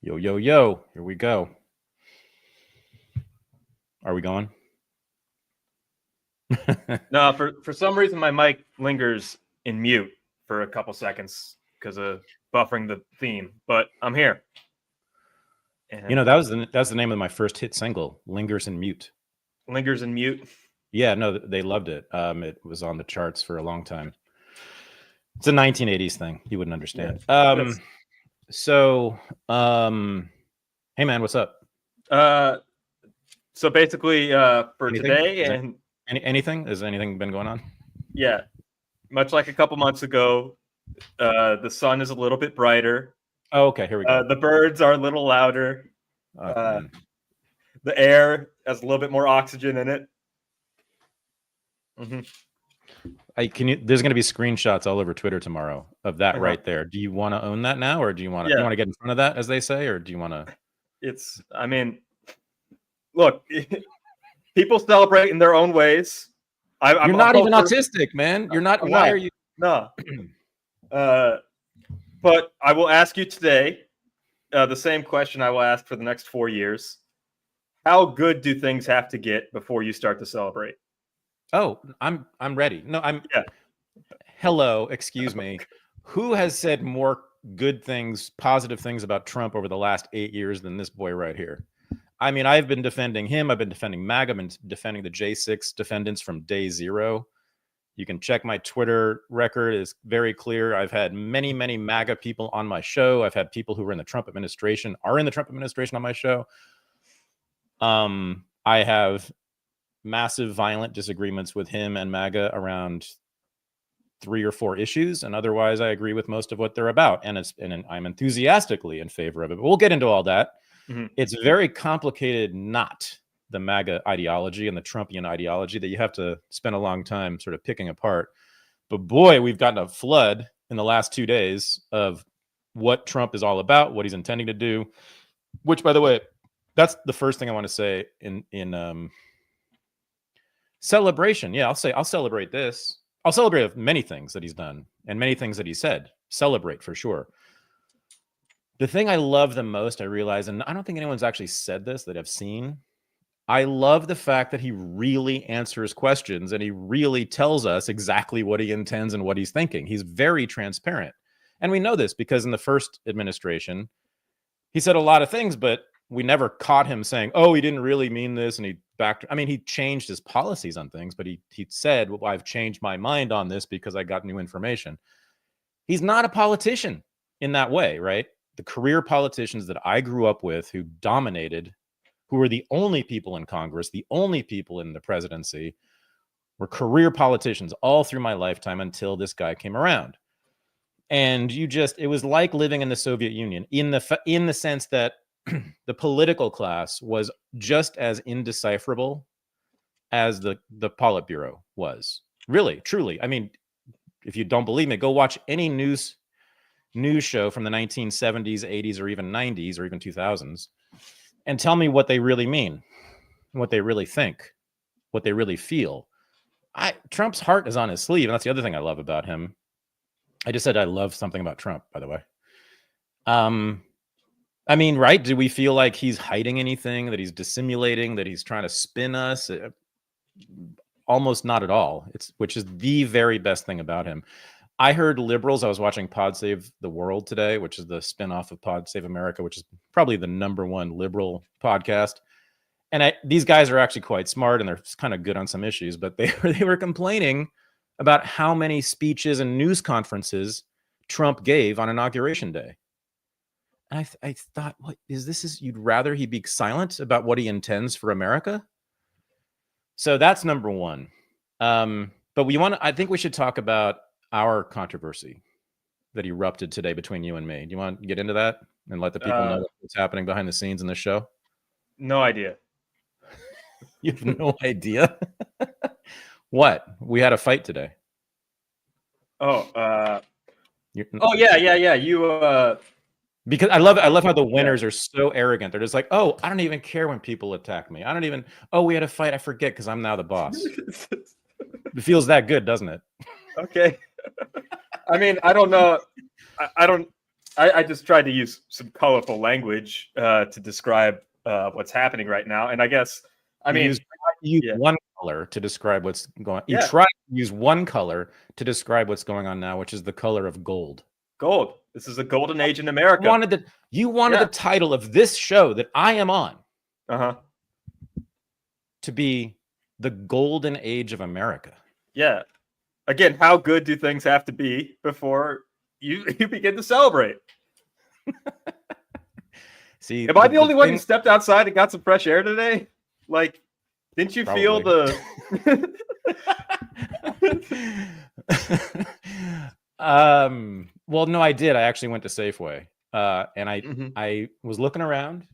Yo, yo, yo. Here we go. Are we going? No, for some reason my mic lingers in mute for a couple seconds because of buffering the theme, but I'm here. And you know, that's the name of my first hit single, Lingers in Mute. Lingers in Mute? Yeah, no, they loved it. It was on the charts for a long time. It's a 1980s thing. You wouldn't understand. Yeah. Hey man, what's up? So basically, for anything? today anything? Has anything been going on? Yeah, much like a couple months ago, the sun is a little bit brighter. Oh, okay, here we go. The birds are a little louder. The air has a little bit more oxygen in it. Mm-hmm. There's going to be screenshots all over Twitter tomorrow of that right there. Do you want to own that now, or do you want to? You want to get in front of that, as they say, or do you want to? I mean, look, people celebrate in their own ways. You're not even autistic, man. You're not. Why are you? No. But I will ask you today the same question I will ask for the next 4 years. How good do things have to get before you start to celebrate? Oh, I'm ready. No, Hello, excuse me. Who has said more good things, positive things about Trump over the last 8 years than this boy right here? I mean, I've been defending him. I've been defending Maga. I've been defending the J6 defendants from day zero. You can check my Twitter record. It's very clear. I've had many, many MAGA people on my show. I've had people who were in the Trump administration, are in the Trump administration on my show. I have massive violent disagreements with him and MAGA around 3 or 4 issues. And otherwise, I agree with most of what they're about. And I'm enthusiastically in favor of it. But we'll get into all that. Mm-hmm. It's very complicated, not the MAGA ideology and the Trumpian ideology that you have to spend a long time sort of picking apart. But boy, we've gotten a flood in the last 2 days of what Trump is all about, what he's intending to do, which, by the way, that's the first thing I want to say in celebration. Yeah, I'll celebrate this. I'll celebrate many things that he's done and many things that he said. Celebrate for sure. The thing I love the most, I realize, and I don't think anyone's actually said this that I've seen, I love the fact that he really answers questions and he really tells us exactly what he intends and what he's thinking. He's very transparent. And we know this because in the first administration, he said a lot of things, but we never caught him saying, oh, he didn't really mean this. And he changed his policies on things, but he said, well, I've changed my mind on this because I got new information. He's not a politician in that way, right? The career politicians that I grew up with who dominated, who were the only people in Congress, the only people in the presidency, were career politicians all through my lifetime until this guy came around. And it was like living in the Soviet Union in the sense that the political class was just as indecipherable as the Politburo was. Really, truly. I mean, if you don't believe me, go watch any news show from the 1970s, 80s, or even 90s, or even 2000s, and tell me what they really mean, what they really think, what they really feel. Trump's heart is on his sleeve, and that's the other thing I love about him. I just said I love something about Trump, by the way. I mean, right? Do we feel like he's hiding anything, that he's dissimulating, that he's trying to spin us? Almost not at all. Which is the very best thing about him. I heard liberals. I was watching Pod Save the World today, which is the spinoff of Pod Save America, which is probably the #1 liberal podcast. And these guys are actually quite smart and they're kind of good on some issues, but they were complaining about how many speeches and news conferences Trump gave on Inauguration Day. And I thought, what is this? You'd rather he be silent about what he intends for America? So that's #1. But I think we should talk about our controversy that erupted today between you and me. Do you want to get into that and let the people know what's happening behind the scenes in this show? No idea. You have no idea? What? We had a fight today. Yeah. You because I love how the winners are so arrogant. They're just like, oh, I don't even care when people attack me. We had a fight. I forget because I'm now the boss. It feels that good, doesn't it? Okay. I mean, I don't know. I don't. I just tried to use some colorful language to describe what's happening right now, and I guess you use yeah. one color to describe what's going on. You Yeah. try to use one color to describe what's going on now, which is the color of gold. Gold. This is a golden age in America. You wanted the title of this show that I am on to be the golden age of America. Yeah. Again, how good do things have to be before you begin to celebrate? See, am I the only one who stepped outside and got some fresh air today? Like, didn't you feel the? Well, no, I did. I actually went to Safeway, and I was looking around,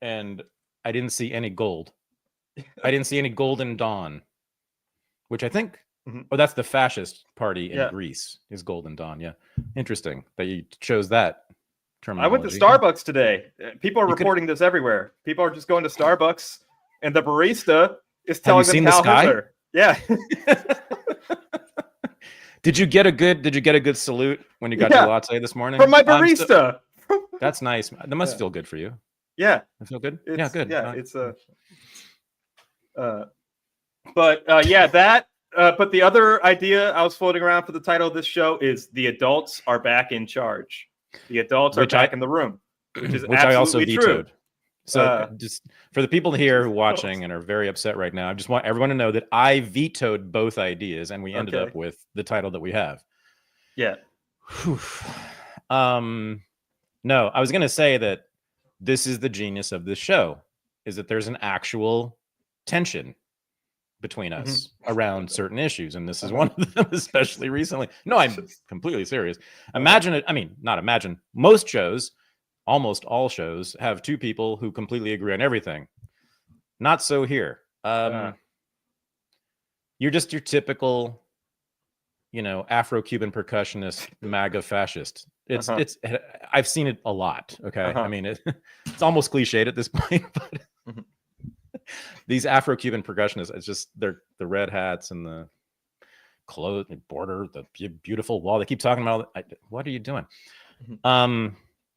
and I didn't see any gold. I didn't see any golden dawn, which I think. Oh, that's the fascist party in Greece. Is Golden Dawn? Yeah, interesting that you chose that terminology. I went to Starbucks today. People are reporting this everywhere. People are just going to Starbucks, and the barista is telling them Heil Hitler. Yeah. Did you get a good salute when you got your latte this morning from my barista? That's nice. That must feel good for you. Yeah, it feel good. It's, good. Yeah, it's that. But the other idea I was floating around for the title of this show is "The Adults Are Back in Charge." The adults are back in the room, which is I also vetoed. True. So just for the people here who are watching and are very upset right now, I just want everyone to know that I vetoed both ideas, and we ended up with the title that we have. Yeah. No, I was going to say that this is the genius of this show, is that there's an actual tension between us around certain issues, and this is one of them, especially recently. No, I'm completely serious. Imagine it. I mean, not imagine. Most shows, almost all shows, have two people who completely agree on everything. Not so here. You're just your typical, Afro-Cuban percussionist, MAGA fascist. It's I've seen it a lot. Okay, I mean it's almost cliched at this point, but. These Afro-Cuban percussionists, it's just they're the red hats and the clothes border, the beautiful wall. They keep talking about what are you doing? All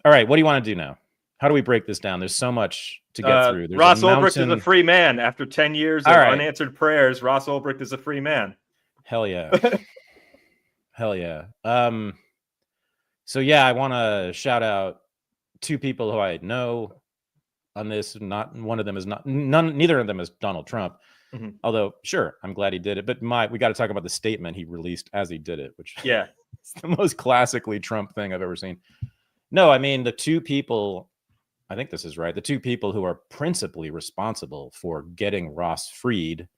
right, what do you want to do now? How do we break this down? There's so much to get through. There's Ross Ulbricht is a free man after 10 years of unanswered prayers. Ross Ulbricht is a free man. Hell yeah. Hell yeah. So yeah, I want to shout out two people who I know on this. Not one of them is neither of them is Donald Trump. Although sure, I'm glad he did it, but we got to talk about the statement he released as he did it, which is the most classically Trump thing I've ever seen. No, I mean the two people, I think this is right, the two people who are principally responsible for getting Ross freed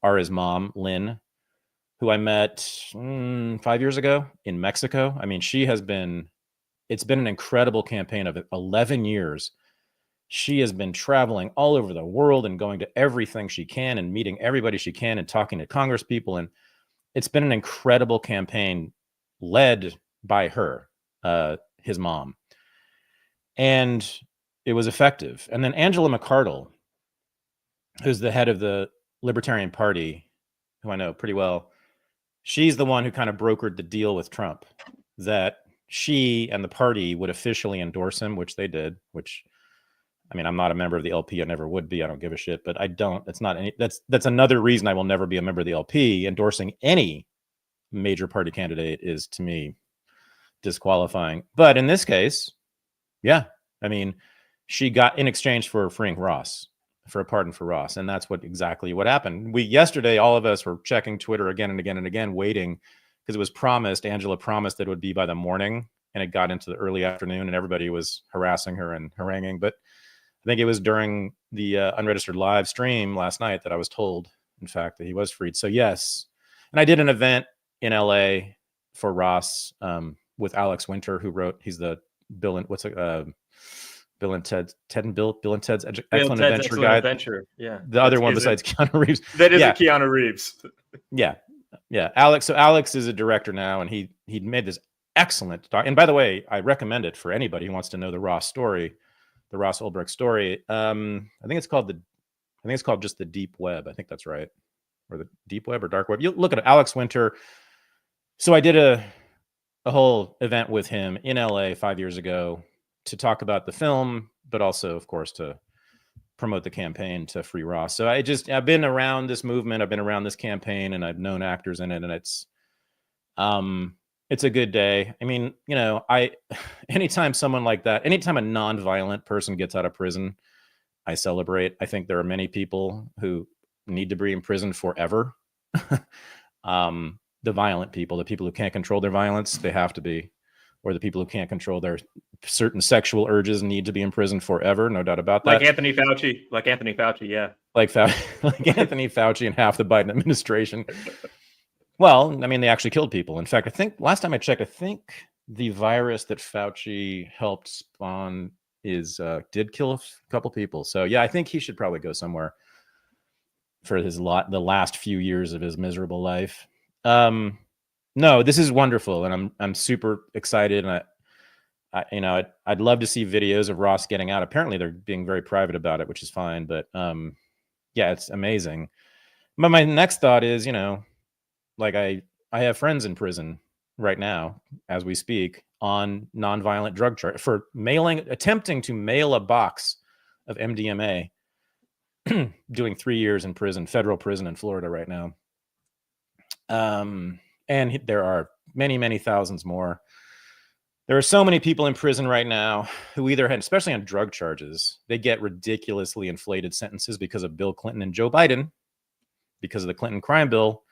are his mom, Lynn, who I met 5 years ago in Mexico. I mean, it's been an incredible campaign of 11 years. She has been traveling all over the world and going to everything she can and meeting everybody she can and talking to Congress people. And it's been an incredible campaign led by her, his mom. And it was effective. And then Angela McArdle, who's the head of the Libertarian Party, who I know pretty well, she's the one who kind of brokered the deal with Trump that she and the party would officially endorse him, which they did, I mean, I'm not a member of the LP. I never would be. I don't give a shit, but I don't. It's not any. That's another reason I will never be a member of the LP. Endorsing any major party candidate is, to me, disqualifying. But in this case, yeah, I mean, she got in exchange for freeing Ross, for a pardon for Ross, and that's exactly what happened. Yesterday, all of us were checking Twitter again and again and again, waiting because it was promised. Angela promised that it would be by the morning, and it got into the early afternoon, and everybody was harassing her and haranguing, but. I think it was during the Unregistered live stream last night that I was told, in fact, that he was freed. So yes, and I did an event in LA for Ross with Alex Winter, who wrote. He's the Bill and Ted's Excellent Adventure guy. Yeah, the other one besides Keanu Reeves. That isn't Keanu Reeves. Yeah. Alex. So Alex is a director now, and he made this excellent doc. And by the way, I recommend it for anybody who wants to know the Ross story. The Ross Ulbricht story. I think it's called just the Deep Web. I think that's right, or the Deep Web or Dark Web. You look at Alex Winter. So I did a whole event with him in LA 5 years ago to talk about the film, but also, of course, to promote the campaign to free Ross. So I've been around this movement, I've been around this campaign, and I've known actors in it, and it's a good day. I mean, you know, anytime someone like that, anytime a non-violent person gets out of prison, I celebrate. I think there are many people who need to be in prison forever. The violent people, the people who can't control their violence, they have to be, or the people who can't control their certain sexual urges need to be in prison forever. No doubt about that. Like Anthony Fauci. Yeah. Like Anthony Fauci and half the Biden administration. Well, I mean, they actually killed people. In fact, I think last time I checked, I think the virus that Fauci helped spawn did kill a couple people. So yeah, I think he should probably go somewhere for the last few years of his miserable life. No, this is wonderful, and I'm super excited, and I'd love to see videos of Ross getting out. Apparently, they're being very private about it, which is fine. But yeah, it's amazing. But my next thought is, you know, like I have friends in prison right now as we speak on nonviolent drug charge for attempting to mail a box of MDMA, doing 3 years in prison, federal prison in Florida right now. And there are many, many thousands more. There are so many people in prison right now who either had, especially on drug charges, they get ridiculously inflated sentences because of Bill Clinton and Joe Biden, because of the Clinton crime bill,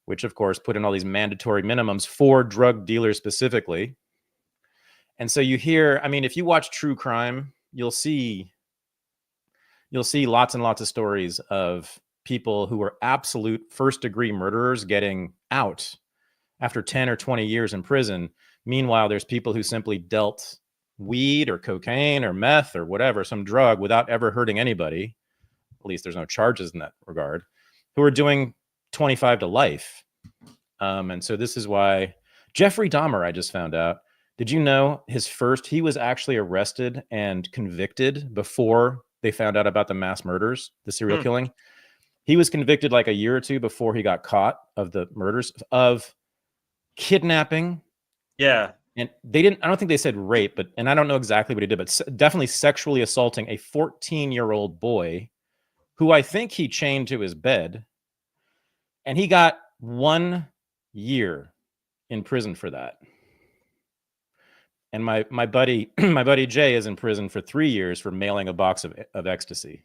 which of course put in all these mandatory minimums for drug dealers specifically. And so you hear, I mean, if you watch true crime, you'll see lots and lots of stories of people who were absolute first-degree murderers getting out after 10 or 20 years in prison. Meanwhile, there's people who simply dealt weed or cocaine or meth or whatever, some drug, without ever hurting anybody. At least there's no charges in that regard, who are doing 25 to life. And so this is why Jeffrey Dahmer, I just found out. Did you know he was actually arrested and convicted before they found out about the mass murders, the serial killing? He was convicted like a year or two before he got caught of the murders of kidnapping. Yeah. And I don't think they said rape, and I don't know exactly what he did, but definitely sexually assaulting a 14-year-old boy who I think he chained to his bed. And he got 1 year in prison for that. And my buddy Jay is in prison for 3 years for mailing a box of ecstasy.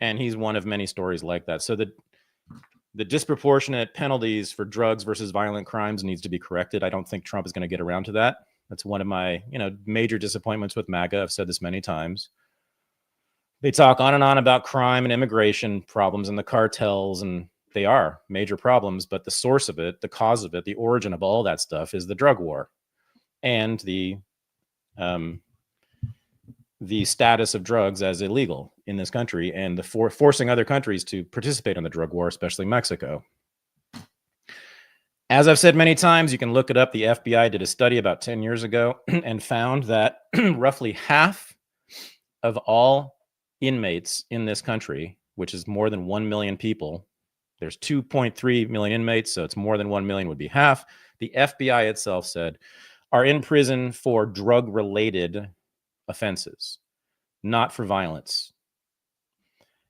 And he's one of many stories like that. So the disproportionate penalties for drugs versus violent crimes needs to be corrected. I don't think Trump is going to get around to that. That's one of my, major disappointments with Maga. I've said this many times. They talk on and on about crime and immigration problems and the cartels, and they are major problems. But the source of it, the cause of it, the origin of all that stuff is the drug war and the status of drugs as illegal in this country, and the forcing other countries to participate in the drug war, especially Mexico. As I've said many times, you can look it up. The FBI did a study about 10 years ago and found that roughly half of all inmates in this country, which is more than 1 million people, there's 2.3 million inmates, so it's more than 1 million would be half. The FBI itself said are in prison for drug-related offenses, not for violence.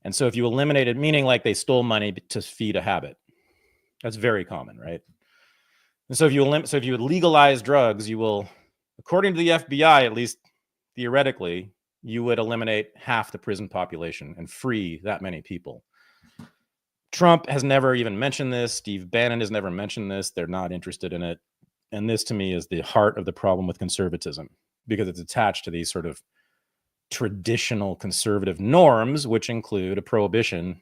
And so if you eliminate it, meaning like they stole money to feed a habit, that's very common, right? And so if you legalize drugs, you will, according to the FBI, at least theoretically, you would eliminate half the prison population and free that many people. Trump has never even mentioned this. Steve Bannon has never mentioned this. They're not interested in it. And this, to me, is the heart of the problem with conservatism, because it's attached to these sort of traditional conservative norms, which include a prohibition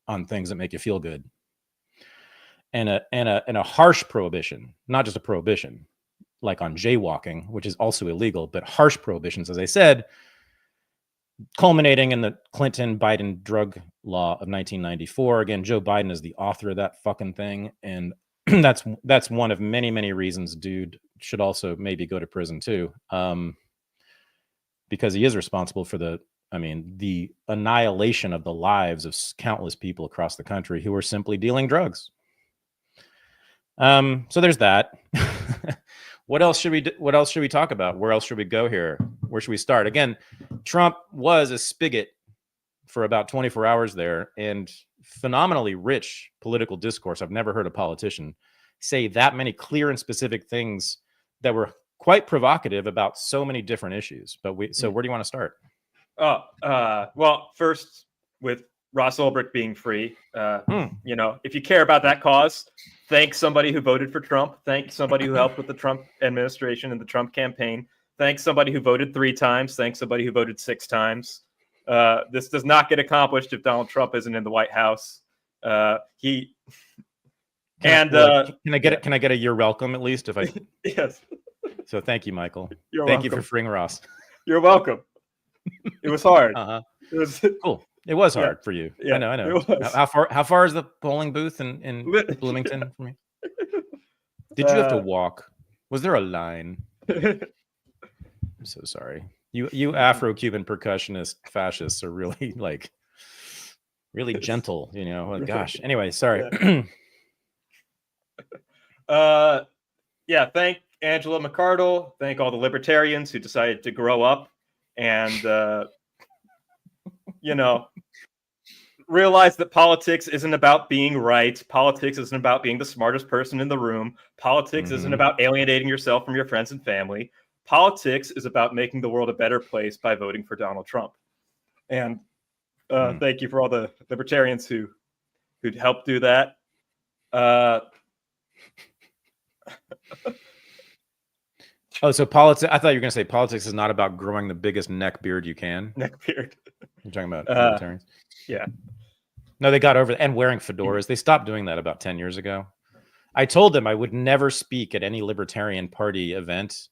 on things that make you feel good, and a harsh prohibition, not just a prohibition like on jaywalking, which is also illegal, but harsh prohibitions, as I said, culminating in the Clinton-Biden drug law of 1994. Again, Joe Biden is the author of that fucking thing, and that's one of many, many reasons dude should also maybe go to prison too, because he is responsible for the annihilation of the lives of countless people across the country who are simply dealing drugs. So there's that. What else should we talk about? Where else should we go here? Where should we start? Again, Trump was a spigot for about 24 hours there, and phenomenally rich political discourse. I've never heard a politician say that many clear and specific things that were quite provocative about so many different issues. But so where do you want to start? Well, first with Ross Ulbricht being free, you know, if you care about that cause, thank somebody who voted for Trump. Thank somebody who helped with the Trump administration and the Trump campaign. Thank somebody who voted 3 times. Thank somebody who voted 6 times. This does not get accomplished if Donald Trump isn't in the White House. Can I get a you're welcome at least if I yes. So thank you, Michael. You're thank welcome. you for freeing Ross. You're welcome. It was hard. It was cool. It was hard for you. Yeah, I know. How far is the polling booth in Bloomington from you? Did you have to walk? Was there a line? I'm so sorry. You Afro-Cuban percussionist fascists are really really gentle, you know. Oh, gosh. Anyway, sorry. Thank Angela McArdle. Thank all the libertarians who decided to grow up and you know, realize that politics isn't about being right. Politics isn't about being the smartest person in the room. Politics isn't about alienating yourself from your friends and family. Politics is about making the world a better place by voting for Donald Trump. And thank you for all the libertarians who'd help do that. So politics. I thought you were going to say politics is not about growing the biggest neck beard you can. Neck beard. You're talking about libertarians? Yeah. No, they got over and wearing fedoras. They stopped doing that about 10 years ago. I told them I would never speak at any Libertarian Party event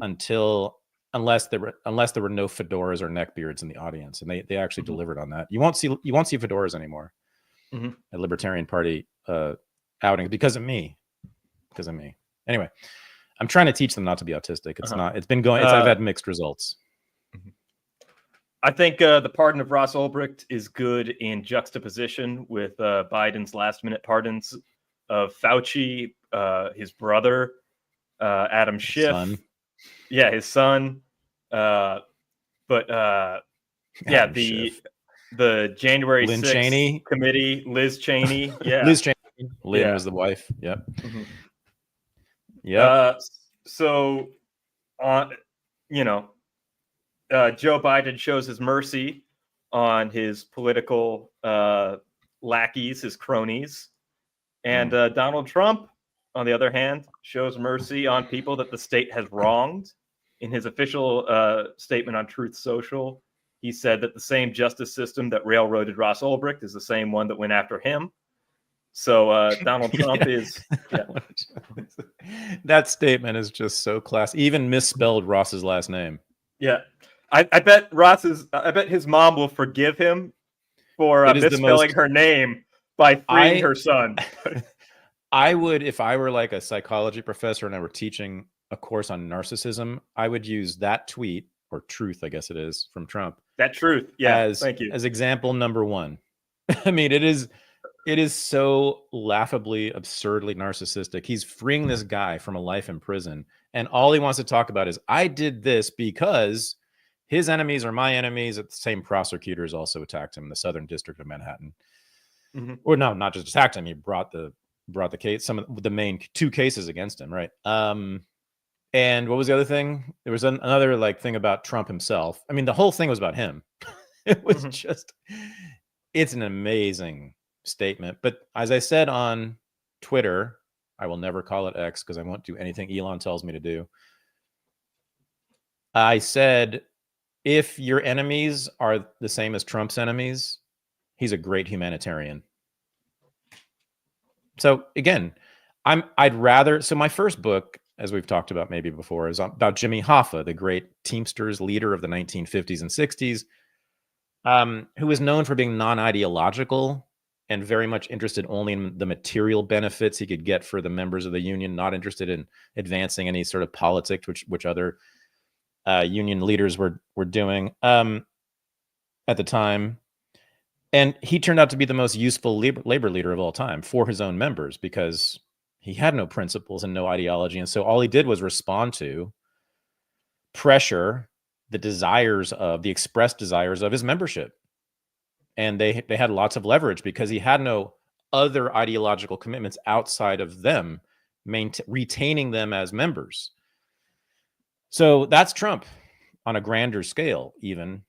unless there were no fedoras or neckbeards in the audience, and they actually delivered on that. You won't see fedoras anymore at Libertarian Party outings because of me. Anyway, I'm trying to teach them not to be autistic. It's not. It's been going. I've had mixed results. I think the pardon of Ross Ulbricht is good in juxtaposition with Biden's last-minute pardons of Fauci, his brother, Adam Schiff. Son. Yeah, his son. The January Lynn 6th Cheney committee, Liz Cheney. Yeah, Liz Cheney. Lynn was the wife. Yep. Joe Biden shows his mercy on his political lackeys, his cronies. And Donald Trump, on the other hand, shows mercy on people that the state has wronged. In his official statement on Truth Social, he said that the same justice system that railroaded Ross Ulbricht is the same one that went after him. So Donald Trump is... Yeah. That statement is just so classy. Even misspelled Ross's last name. Yeah. I bet his mom will forgive him for misspelling her name by freeing her son. I would, if I were like a psychology professor and I were teaching a course on narcissism, I would use that tweet, or truth, I guess it is, from Trump. That truth, yeah. Thank you. As example number 1. I mean, it is so laughably, absurdly narcissistic. He's freeing this guy from a life in prison, and all he wants to talk about is, I did this because his enemies are my enemies. The same prosecutors also attacked him in the Southern District of Manhattan. Or no, not just attacked him. He brought the case, some of the main 2 cases against him, right? And what was the other thing? There was another thing about Trump himself. I mean, the whole thing was about him. It was just, it's an amazing statement. But as I said on Twitter, I will never call it X because I won't do anything Elon tells me to do. I said, if your enemies are the same as Trump's enemies, he's a great humanitarian. So again, so my first book, as we've talked about maybe before, is about Jimmy Hoffa, the great Teamsters leader of the 1950s and 60s, who was known for being non-ideological and very much interested only in the material benefits he could get for the members of the union, not interested in advancing any sort of politics, which other union leaders were doing at the time. And he turned out to be the most useful labor leader of all time for his own members, because He had no principles and no ideology. And so all he did was respond to pressure, the expressed desires of his membership. And they had lots of leverage because he had no other ideological commitments outside of them, retaining them as members. So that's Trump on a grander scale, even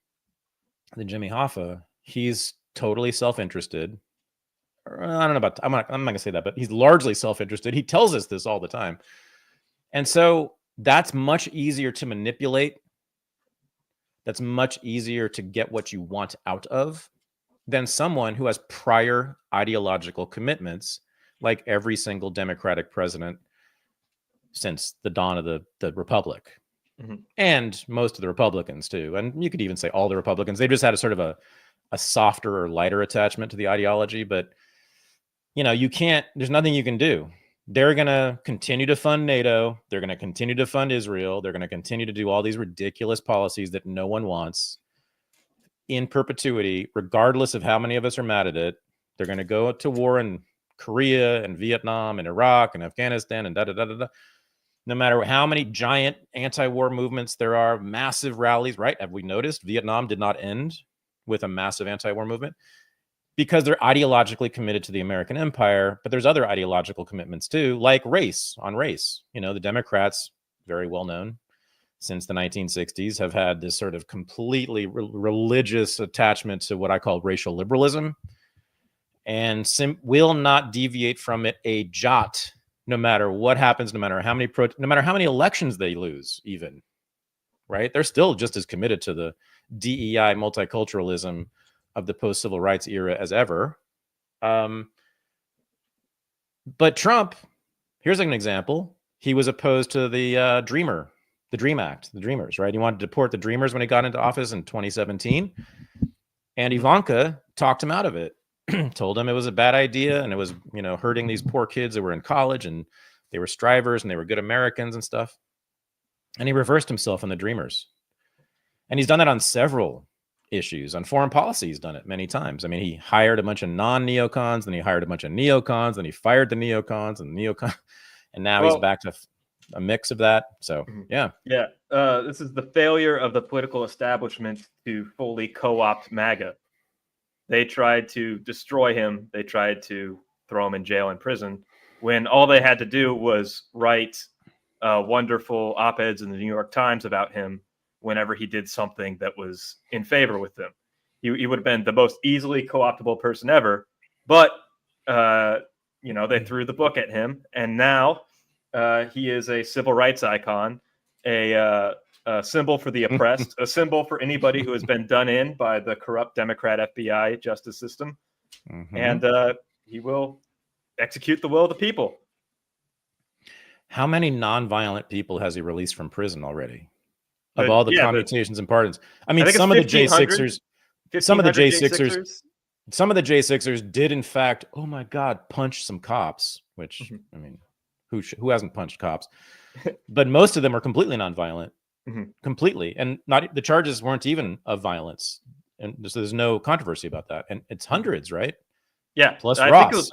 than Jimmy Hoffa. He's totally self-interested. I don't know about, I'm not going to say that, but he's largely self-interested. He tells us this all the time. And so that's much easier to manipulate. That's much easier to get what you want out of than someone who has prior ideological commitments, like every single Democratic president since the dawn of the Republic. Mm-hmm. And most of the Republicans too. And you could even say all the Republicans. They just had a sort of a softer or lighter attachment to the ideology. But, there's nothing you can do. They're going to continue to fund NATO. They're going to continue to fund Israel. They're going to continue to do all these ridiculous policies that no one wants in perpetuity, regardless of how many of us are mad at it. They're going to go to war in Korea and Vietnam and Iraq and Afghanistan and da-da-da-da-da. No matter how many giant anti-war movements there are, massive rallies, right? Have we noticed Vietnam did not end with a massive anti-war movement? Because they're ideologically committed to the American empire, but there's other ideological commitments too, like race. The Democrats, very well known since the 1960s, have had this sort of completely religious attachment to what I call racial liberalism, and will not deviate from it a jot, no matter what happens, no matter how many elections they lose, even, right? They're still just as committed to the DEI multiculturalism of the post-civil rights era as ever. But Trump, here's an example. He was opposed to the Dream Act, the Dreamers, right? He wanted to deport the Dreamers when he got into office in 2017. And Ivanka talked him out of it, told him it was a bad idea. And it was, hurting these poor kids that were in college and they were strivers and they were good Americans and stuff. And he reversed himself on the Dreamers. And he's done that on several issues. On foreign policy, he's done it many times. I mean, he hired a bunch of non-neocons, then he hired a bunch of neocons, then he fired the neocons and and now he's back to a mix of that. So, yeah. Yeah. This is the failure of the political establishment to fully co-opt MAGA. They tried to destroy him. They tried to throw him in jail and prison when all they had to do was write wonderful op-eds in the New York Times about him whenever he did something that was in favor with them. He would have been the most easily co-optable person ever, but they threw the book at him, and now he is a civil rights icon, a symbol for the oppressed, a symbol for anybody who has been done in by the corrupt Democrat FBI justice system, and he will execute the will of the people. How many nonviolent people has he released from prison already? Of all the commutations and pardons. I mean, some of the J6ers did in fact, oh my God, punch some cops, which, I mean, who hasn't punched cops? But most of them are completely nonviolent, completely. And the charges weren't even of violence. And so there's no controversy about that. And it's hundreds, right? Yeah. Plus Ross.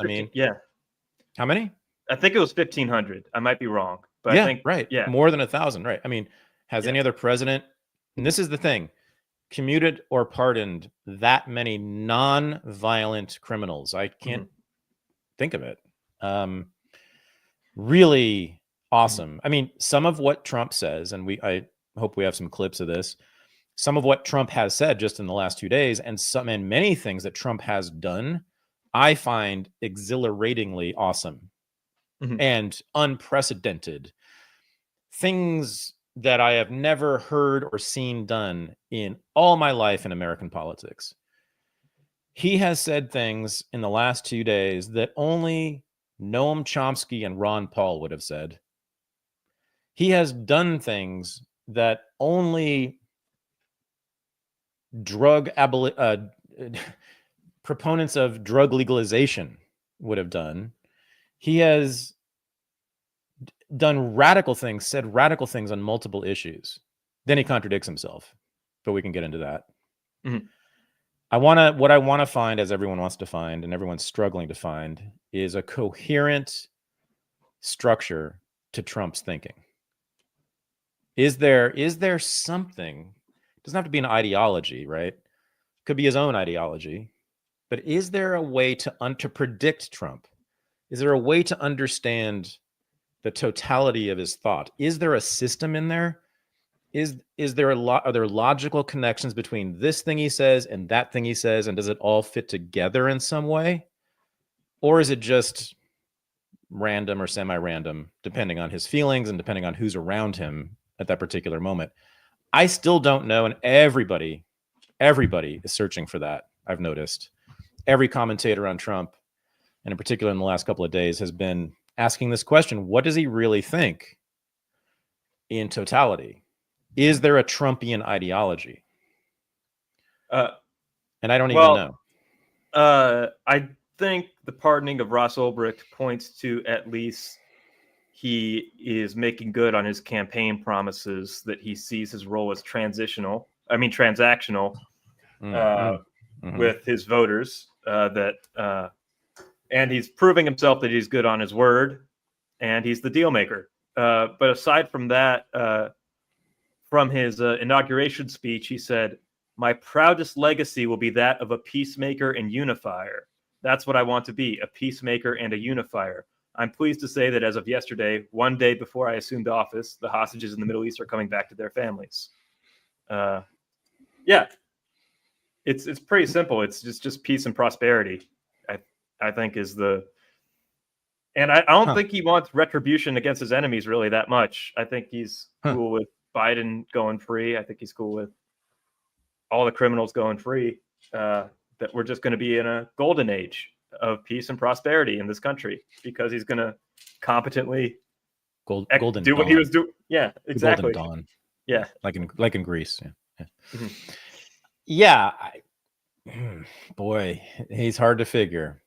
How many? I think it was 1,500. I might be wrong. But yeah, I think, right. Yeah. More than 1,000, right. I mean, has any other president, and this is the thing, commuted or pardoned that many non-violent criminals? I can't think of it. Really awesome. I mean, some of what Trump says, and I hope we have some clips of this, some of what Trump has said just in the last 2 days, and many things that Trump has done, I find exhilaratingly awesome and unprecedented. Things that I have never heard or seen done in all my life in American politics. He has said things in the last 2 days that only Noam Chomsky and Ron Paul would have said. He has done things that only proponents of drug legalization would have done. He has done radical things, said radical things on multiple issues. Then he contradicts himself, but we can get into that. What I want to find, as everyone wants to find, and everyone's struggling to find, is a coherent structure to Trump's thinking? Is there something? It doesn't have to be an ideology, right? Could be his own ideology, but is there a way to predict Trump? Is there a way to understand the totality of his thought? Is there a system in there? Is there are there logical connections between this thing he says and that thing he says, and does it all fit together in some way? Or is it just random or semi-random, depending on his feelings and depending on who's around him at that particular moment? I still don't know, and everybody is searching for that. I've noticed every commentator on Trump, and in particular in the last couple of days, has been asking this question: what does he really think in totality? Is there a Trumpian ideology? And I don't even know. I think the pardoning of Ross Ulbricht points to at least he is making good on his campaign promises that he sees his role as transactional with his voters, and he's proving himself that he's good on his word, and he's the deal maker. But aside from that, from his inauguration speech, he said, "My proudest legacy will be that of a peacemaker and unifier. That's what I want to be, a peacemaker and a unifier. I'm pleased to say that as of yesterday, one day before I assumed office, the hostages in the Middle East are coming back to their families." Yeah, it's pretty simple. It's just peace and prosperity, I think is the... And I don't think he wants retribution against his enemies really that much. I think he's cool with Biden going free. I think he's cool with all the criminals going free. That we're just going to be in a golden age of peace and prosperity in this country because he's going to competently golden do what dawn. He was doing. Yeah, exactly. Golden dawn. Yeah, like in Greece. Yeah. Mm-hmm. Yeah. Boy, he's hard to figure.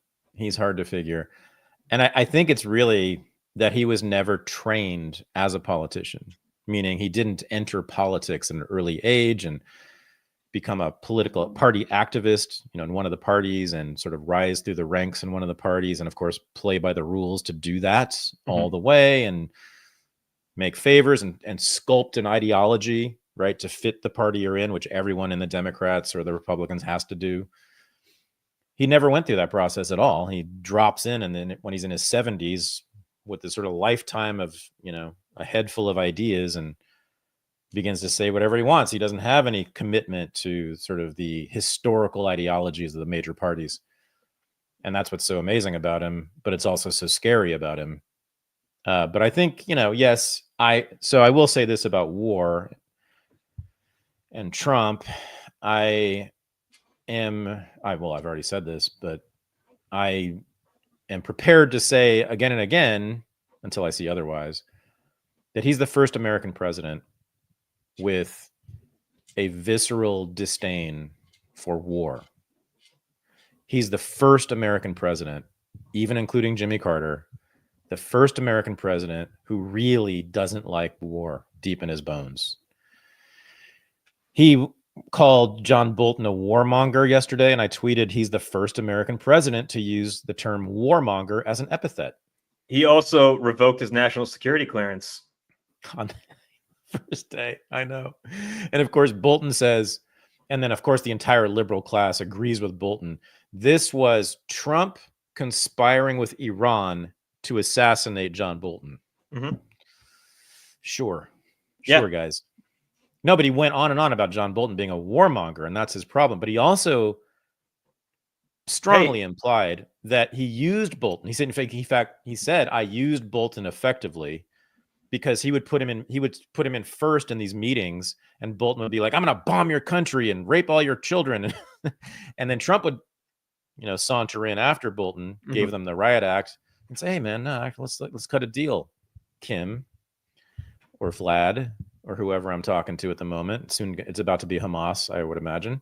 And I think it's really that he was never trained as a politician, meaning he didn't enter politics at an early age and become a political party activist, in one of the parties, and sort of rise through the ranks in one of the parties, and of course play by the rules to do that all the way, and make favors and sculpt an ideology, right, to fit the party you're in, which everyone in the Democrats or the Republicans has to do. He never went through that process at all. He drops in, and then when he's in his 70s with this sort of lifetime of, a head full of ideas, and begins to say whatever he wants. He doesn't have any commitment to sort of the historical ideologies of the major parties. And that's what's so amazing about him, but it's also so scary about him. But I think, yes, I will say this about war and Trump. I've already said this, but I am prepared to say again and again, until I see otherwise, that he's the first American president with a visceral disdain for war. He's the first American president, even including Jimmy Carter, the first American president who really doesn't like war deep in his bones. He called John Bolton a warmonger yesterday, and I tweeted he's the first American president to use the term warmonger as an epithet. He also revoked his national security clearance on first day. I know. And of course, Bolton says, and then of course, the entire liberal class agrees with Bolton. This was Trump conspiring with Iran to assassinate John Bolton. Sure, guys. No, but he went on and on about John Bolton being a warmonger, and that's his problem. But he also strongly implied that he used Bolton. He said, in fact, he said, I used Bolton effectively, because he would put him in first in these meetings, and Bolton would be like, I'm going to bomb your country and rape all your children. And then Trump would, saunter in after Bolton gave them the riot act and say, hey man, no, let's cut a deal, Kim or Vlad or whoever I'm talking to at the moment. Soon it's about to be Hamas, I would imagine.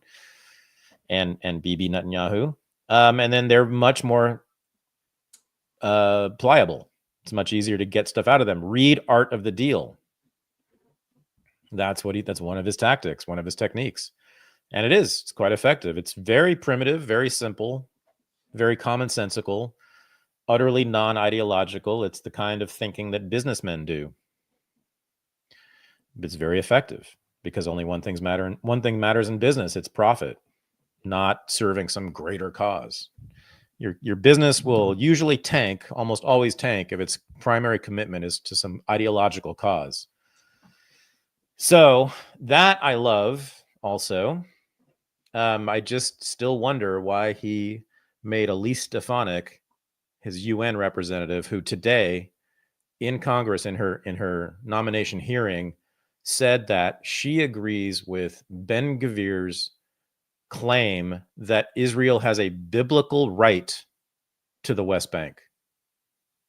And Bibi Netanyahu. And then they're much more pliable. It's much easier to get stuff out of them. Read Art of the Deal. That's one of his tactics, one of his techniques. And it's quite effective. It's very primitive, very simple, very commonsensical. utterly non-ideological. It's the kind of thinking that businessmen do. It's very effective because only one thing matters in business. It's profit, not serving some greater cause. Your business will usually tank, almost always tank, if its primary commitment is to some ideological cause. So that I love also. I just still wonder why he made Elise Stefanik his UN representative, who today in Congress in her nomination hearing said that she agrees with Ben-Gvir's claim that Israel has a biblical right to the West Bank.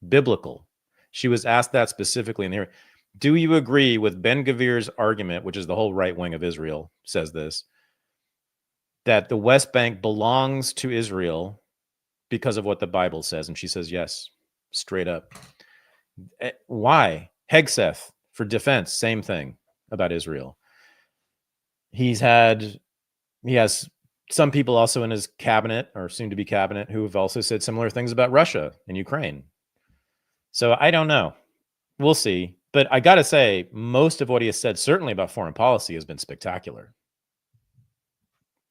Biblical. She was asked that specifically in the hearing. Do you agree with Ben-Gvir's argument, which is the whole right wing of Israel says this, that the West Bank belongs to Israel because of what the Bible says? And she says yes, straight up. Why? Hegseth for defense, same thing about Israel. He has some people also in his cabinet, or soon to be cabinet, who have also said similar things about Russia and Ukraine. So I don't know. We'll see. But I got to say, most of what he has said, certainly about foreign policy, has been spectacular.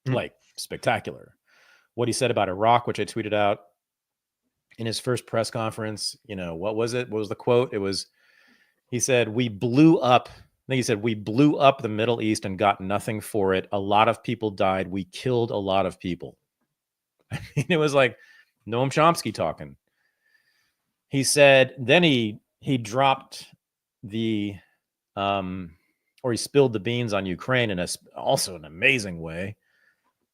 Like spectacular. What he said about Iraq, which I tweeted out in his first press conference, what was it? What was the quote? He said, we blew up the Middle East and got nothing for it. A lot of people died. We killed a lot of people. I mean, it was like Noam Chomsky talking. He said, then he dropped he spilled the beans on Ukraine in also an amazing way.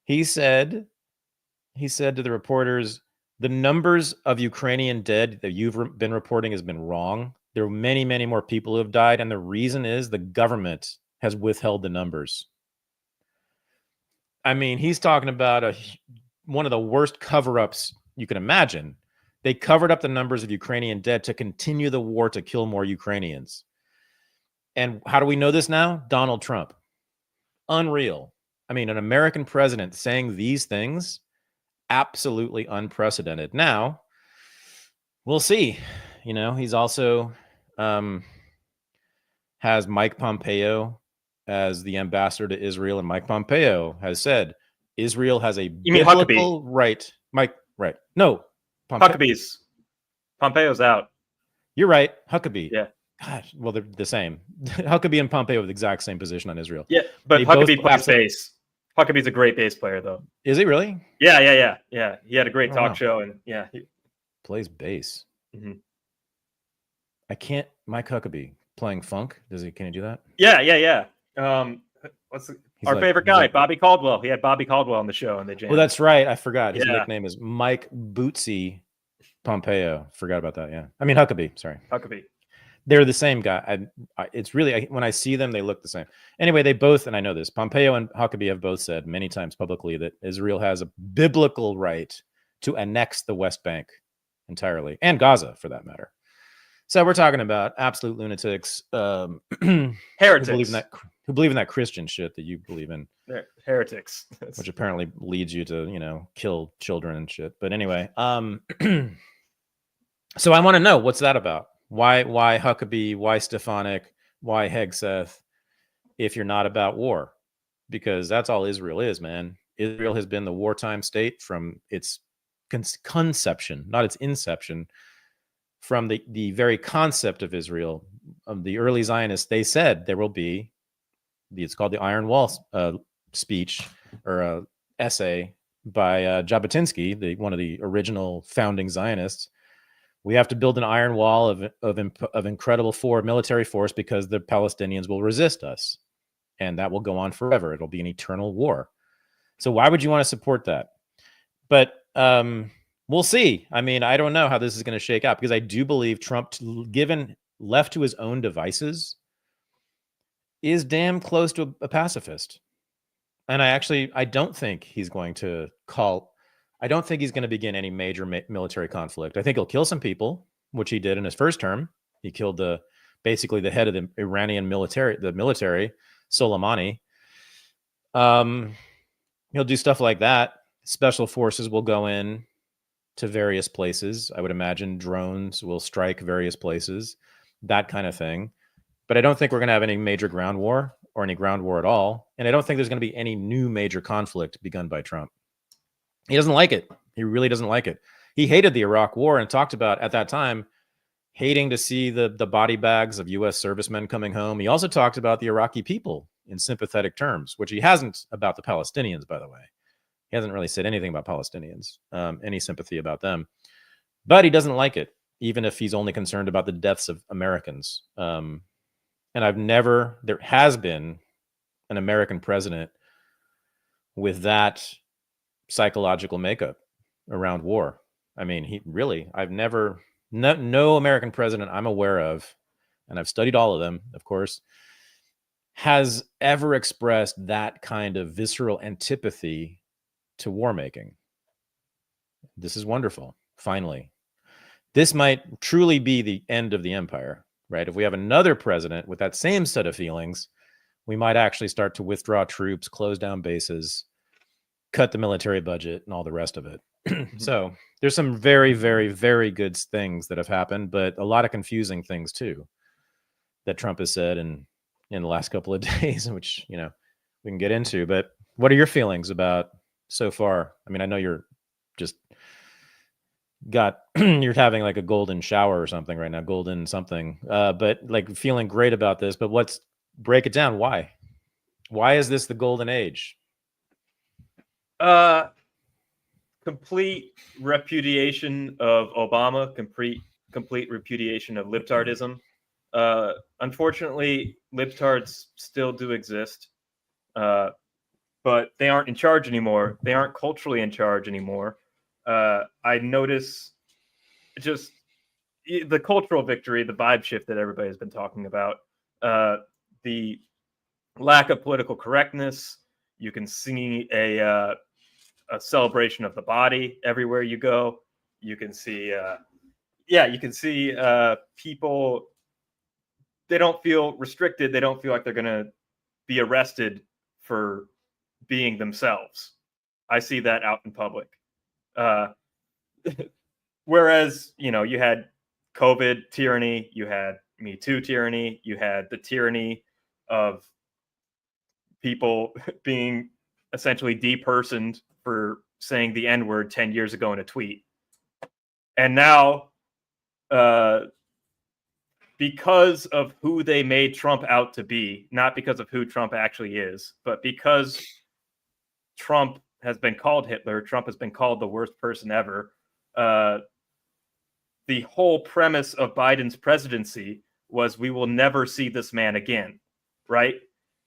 He said to the reporters, the numbers of Ukrainian dead that you've been reporting has been wrong. There are many, many more people who have died. And the reason is the government has withheld the numbers. I mean, he's talking about one of the worst cover-ups you can imagine. They covered up the numbers of Ukrainian dead to continue the war to kill more Ukrainians. And how do we know this now? Donald Trump. Unreal. I mean, an American president saying these things, absolutely unprecedented. Now, we'll see. He's also has Mike Pompeo as the ambassador to Israel, and Mike Pompeo has said Israel has a biblical right. Mike, right? No, Huckabee's. Pompeo's out. You're right, Huckabee. Yeah. God, well, they're the same. Huckabee and Pompeo have the exact same position on Israel. Yeah, but Huckabee plays bass. Huckabee's a great bass player, though. Is he really? Yeah. He had a great talk show, and he plays bass. Mm-hmm. I can't. Mike Huckabee playing funk. Can he do that? Yeah. Our favorite guy, Bobby Caldwell. He had Bobby Caldwell on the show, and they jammed. Well, that's right. I forgot. His nickname is Mike Bootsy Pompeo. Forgot about that. Yeah. I mean Huckabee. Sorry. Huckabee. They're the same guy. It's really, when I see them, they look the same. Anyway, they both, and I know this, Pompeo and Huckabee have both said many times publicly that Israel has a biblical right to annex the West Bank entirely, and Gaza for that matter. So we're talking about absolute lunatics, heretics, who believe in that Christian shit that you believe in. They're heretics, which apparently leads you to, kill children and shit. But anyway, so I want to know, what's that about? Why Huckabee? Why Stefanik? Why Hegseth? If you're not about war, because that's all Israel is, man. Israel has been the wartime state from its conception, not its inception. From the very concept of Israel, of the early Zionists, they said there will be it's called the Iron Wall speech or essay by Jabotinsky, one of the original founding Zionists. We have to build an iron wall of incredible military force because the Palestinians will resist us, and that will go on forever. It'll be an eternal war. So why would you want to support that? But we'll see. I mean, I don't know how this is going to shake out, because I do believe Trump, given left to his own devices, is damn close to a pacifist. And I don't think he's going to I don't think he's going to begin any major military conflict. I think he'll kill some people, which he did in his first term. He killed basically the head of the Iranian military, Soleimani. He'll do stuff like that. Special forces will go in. to various places. I would imagine drones will strike various places, that kind of thing. But I don't think we're going to have any major ground war or any ground war at all. And I don't think there's going to be any new major conflict begun by Trump. He doesn't like it. He really doesn't like it. He hated the Iraq war and talked about, at that time, hating to see the body bags of U.S. servicemen coming home. He also talked about the Iraqi people in sympathetic terms, which he hasn't about the Palestinians, by the way. He hasn't really said anything about Palestinians, any sympathy about them. But he doesn't like it, even if he's only concerned about the deaths of Americans. And there has been an American president with that psychological makeup around war. I mean, no American president I'm aware of, and I've studied all of them, of course, has ever expressed that kind of visceral antipathy to war making. This is wonderful. Finally, this might truly be the end of the empire, right? If we have another president with that same set of feelings, we might actually start to withdraw troops, close down bases, cut the military budget, and all the rest of it. So there's some very, very, very good things that have happened, but a lot of confusing things too that Trump has said in the last couple of days, which, we can get into. But what are your feelings about so far? I mean, I know you're just you're having like a golden shower or something right now, golden something, but like feeling great about this. But break it down. Why is this the golden age? Complete repudiation of Obama, complete repudiation of libtardism. Unfortunately, libtards still do exist, but they aren't in charge anymore. They aren't culturally in charge anymore. I notice just the cultural victory, the vibe shift that everybody has been talking about, the lack of political correctness. You can see a celebration of the body everywhere you go. You can see, people. They don't feel restricted. They don't feel like they're going to be arrested for being themselves. I see that out in public. Whereas, you had COVID tyranny, you had Me Too tyranny, you had the tyranny of people being essentially depersoned for saying the N-word 10 years ago in a tweet. And now, because of who they made Trump out to be, not because of who Trump actually is, but because Trump has been called Hitler, Trump has been called the worst person ever, the whole premise of Biden's presidency was we will never see this man again, right?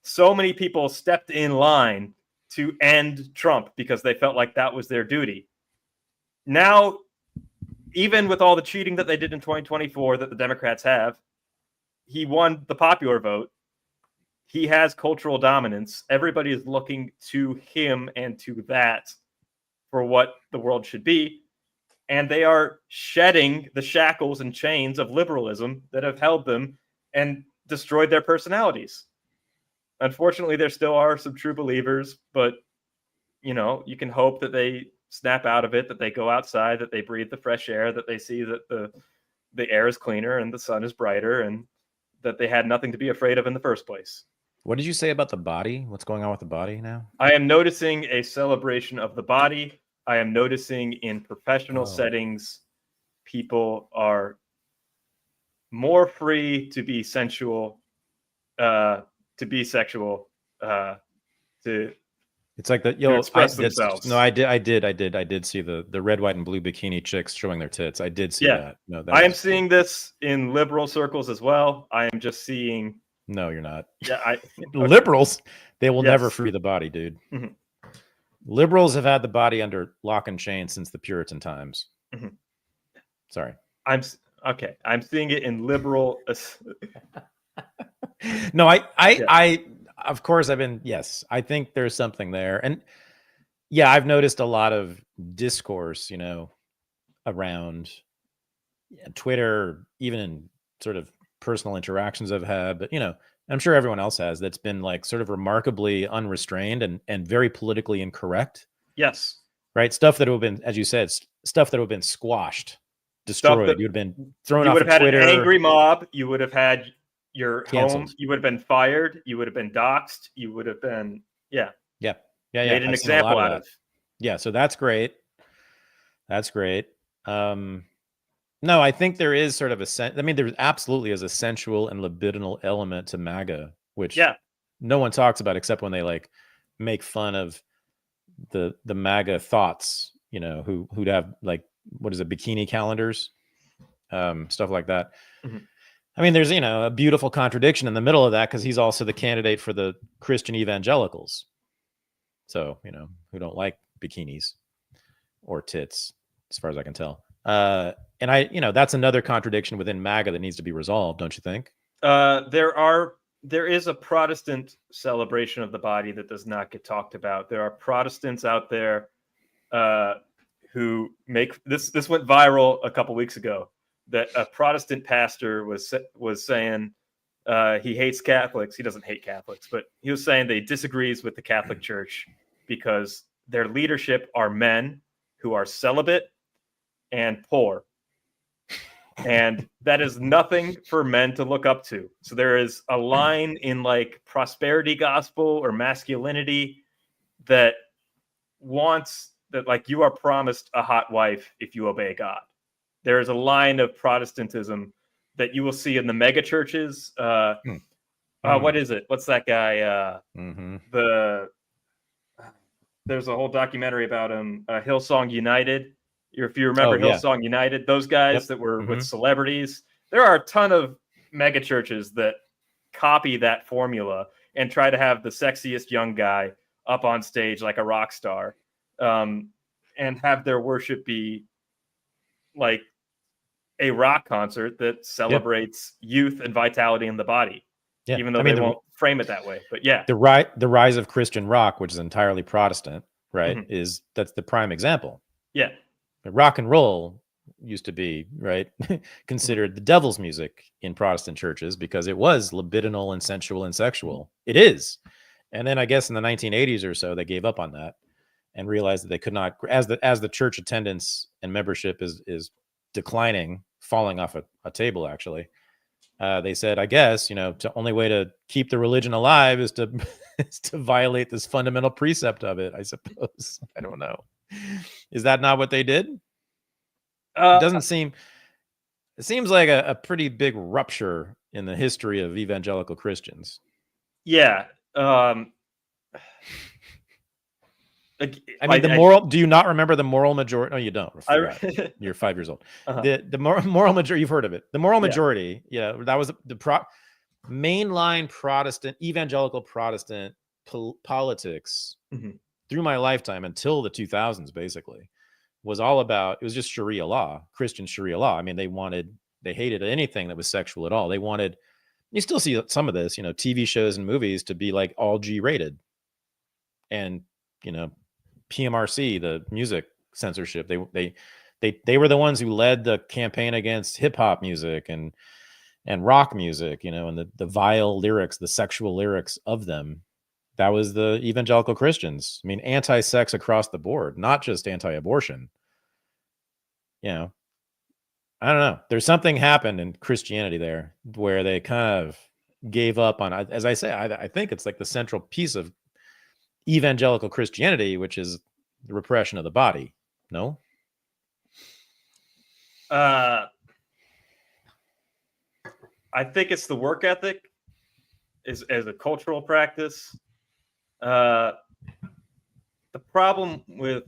So many people stepped in line to end Trump because they felt like that was their duty. Now, even with all the cheating that they did in 2024 that the Democrats have, he won the popular vote. He has cultural dominance. Everybody is looking to him and to that for what the world should be. And they are shedding the shackles and chains of liberalism that have held them and destroyed their personalities. Unfortunately, there still are some true believers, but, you can hope that they snap out of it, that they go outside, that they breathe the fresh air, that they see that the air is cleaner and the sun is brighter, and that they had nothing to be afraid of in the first place. What did you say about the body? What's going on with the body now? I am noticing a celebration of the body. I am noticing in professional settings, people are more free to be sensual, to be sexual, to it's like that. Express themselves. No, I did see the red, white, and blue bikini chicks showing their tits. I did see that. No, I am seeing this in liberal circles as well. I am just seeing. No, you're not. Yeah, liberals. They will never free the body, dude. Mm-hmm. Liberals have had the body under lock and chain since the Puritan times. Mm-hmm. Sorry. I'm seeing it in liberal. No, I of course I think there's something there. And yeah, I've noticed a lot of discourse, around Twitter, even in sort of personal interactions I've had, but I'm sure everyone else has, that's been like sort of remarkably unrestrained and very politically incorrect. Yes. Right. Stuff that have been, as you said, stuff that would have been squashed, destroyed. You would have been thrown you off would of have had Twitter. an angry mob. You would have had your Canceled. home. You would have been fired. You would have been doxxed. You would have been made an example out of. Yeah, so that's great. That's great. No, I think there is sort of there absolutely is a sensual and libidinal element to MAGA, which no one talks about except when they like make fun of the MAGA thoughts, you know, who'd have like, what is it, bikini calendars, stuff like that. Mm-hmm. I mean, there's, you know, a beautiful contradiction in the middle of that because he's also the candidate for the Christian evangelicals. So, you know, who don't like bikinis or tits, as far as I can tell. And that's another contradiction within MAGA that needs to be resolved, don't you think? There is a Protestant celebration of the body that does not get talked about. There are Protestants out there who make this went viral a couple weeks ago, that a Protestant pastor was saying he hates Catholics. He doesn't hate Catholics, but he was saying that he disagrees with the Catholic Church because their leadership are men who are celibate and poor. And that is nothing for men to look up to. So there is a line in like prosperity gospel or masculinity that wants that, like, you are promised a hot wife if you obey God. There is a line of Protestantism that you will see in the mega churches. What is it? What's that guy? There's a whole documentary about him, Hillsong United. If you remember Hillsong United, those guys that were with celebrities, there are a ton of mega churches that copy that formula and try to have the sexiest young guy up on stage like a rock star, and have their worship be like a rock concert that celebrates youth and vitality in the body, even though they won't frame it that way. But the rise of Christian rock, which is entirely Protestant, right, that's the prime example. Yeah. Rock and roll used to be, right, considered the devil's music in Protestant churches because it was libidinal and sensual and sexual. It is. And then I guess in the 1980s or so, they gave up on that and realized that they could not, as the church attendance and membership is declining, falling off a table, actually. They said, I guess, the only way to keep the religion alive is to violate this fundamental precept of it, I suppose. I don't know. Is that not what they did? It seems like a pretty big rupture in the history of evangelical Christians. Yeah. Do you not remember the moral majority? No, you don't. You're 5 years old. The moral majority, you've heard of it. The moral majority, that was the mainline Protestant, evangelical Protestant politics through my lifetime until the 2000s, basically, was all about, it was just Sharia law, Christian Sharia law. I mean, they hated anything that was sexual at all. They wanted, you still see some of this, TV shows and movies to be like all G rated. And, PMRC, the music censorship, they were the ones who led the campaign against hip hop music and rock music, and the vile lyrics, the sexual lyrics of them. That was the evangelical Christians. I mean, anti-sex across the board, not just anti-abortion. I don't know. There's something happened in Christianity there where they kind of gave up on, as I say, I think it's like the central piece of evangelical Christianity, which is the repression of the body. No? I think it's the work ethic as a cultural practice. The problem with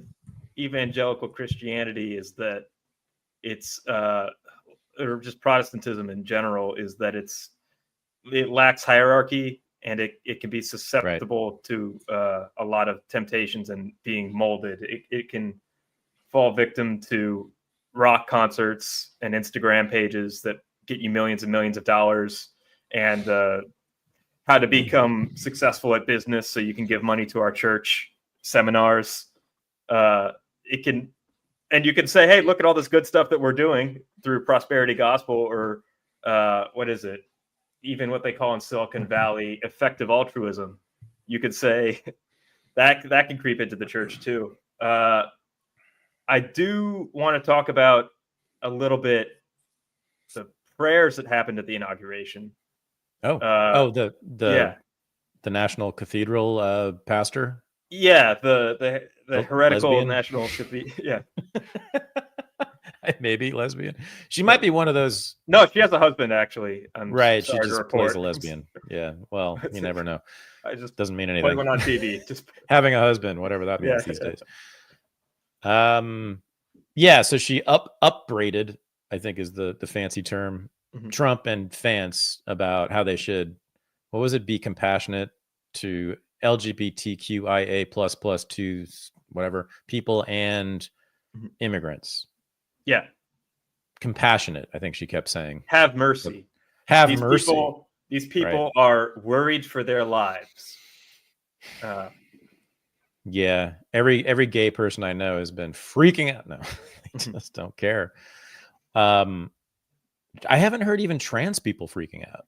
evangelical Christianity is that it's or just Protestantism in general, is that it lacks hierarchy, and it can be susceptible to a lot of temptations and being molded. It can fall victim to rock concerts and Instagram pages that get you millions and millions of dollars, and how to become successful at business so you can give money to our church seminars. And you can say, hey, look at all this good stuff that we're doing through prosperity gospel, or what is it? Even what they call in Silicon Valley, effective altruism. You could say that can creep into the church too. I do want to talk about a little bit the prayers that happened at the inauguration. The Yeah. the National Cathedral pastor. Yeah, the heretical lesbian? national cathedral. Yeah. Maybe lesbian. She might be one of those. No, she has a husband, actually. I'm Right. She sorry to just report. plays a lesbian. Yeah. Well, you never know. I just Doesn't mean play anything. one on TV. Just Having a husband, whatever that means these yeah. days. Yeah. So she upbraided, I think is the fancy term, Trump and Vance about how they should, what was it, be compassionate to LGBTQIA++ to whatever people and immigrants. Yeah. Compassionate, I think she kept saying. Have mercy. Have mercy. These people are worried for their lives. Yeah, every gay person I know has been freaking out. No, they just don't care. I haven't heard even trans people freaking out.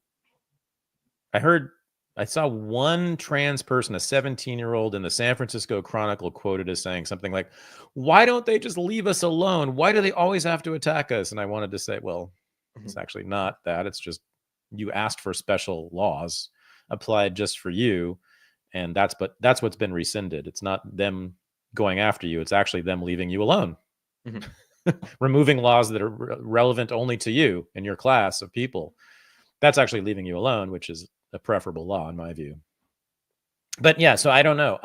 I saw one trans person, a 17-year-old, in the San Francisco Chronicle quoted as saying something like, "Why don't they just leave us alone? Why do they always have to attack us?" And I wanted to say, well, it's actually not that. It's just you asked for special laws applied just for you. And that's what's been rescinded. It's not them going after you. It's actually them leaving you alone. Removing laws that are relevant only to you and your class of people. That's actually leaving you alone, which is a preferable law in my view. But yeah, so I don't know.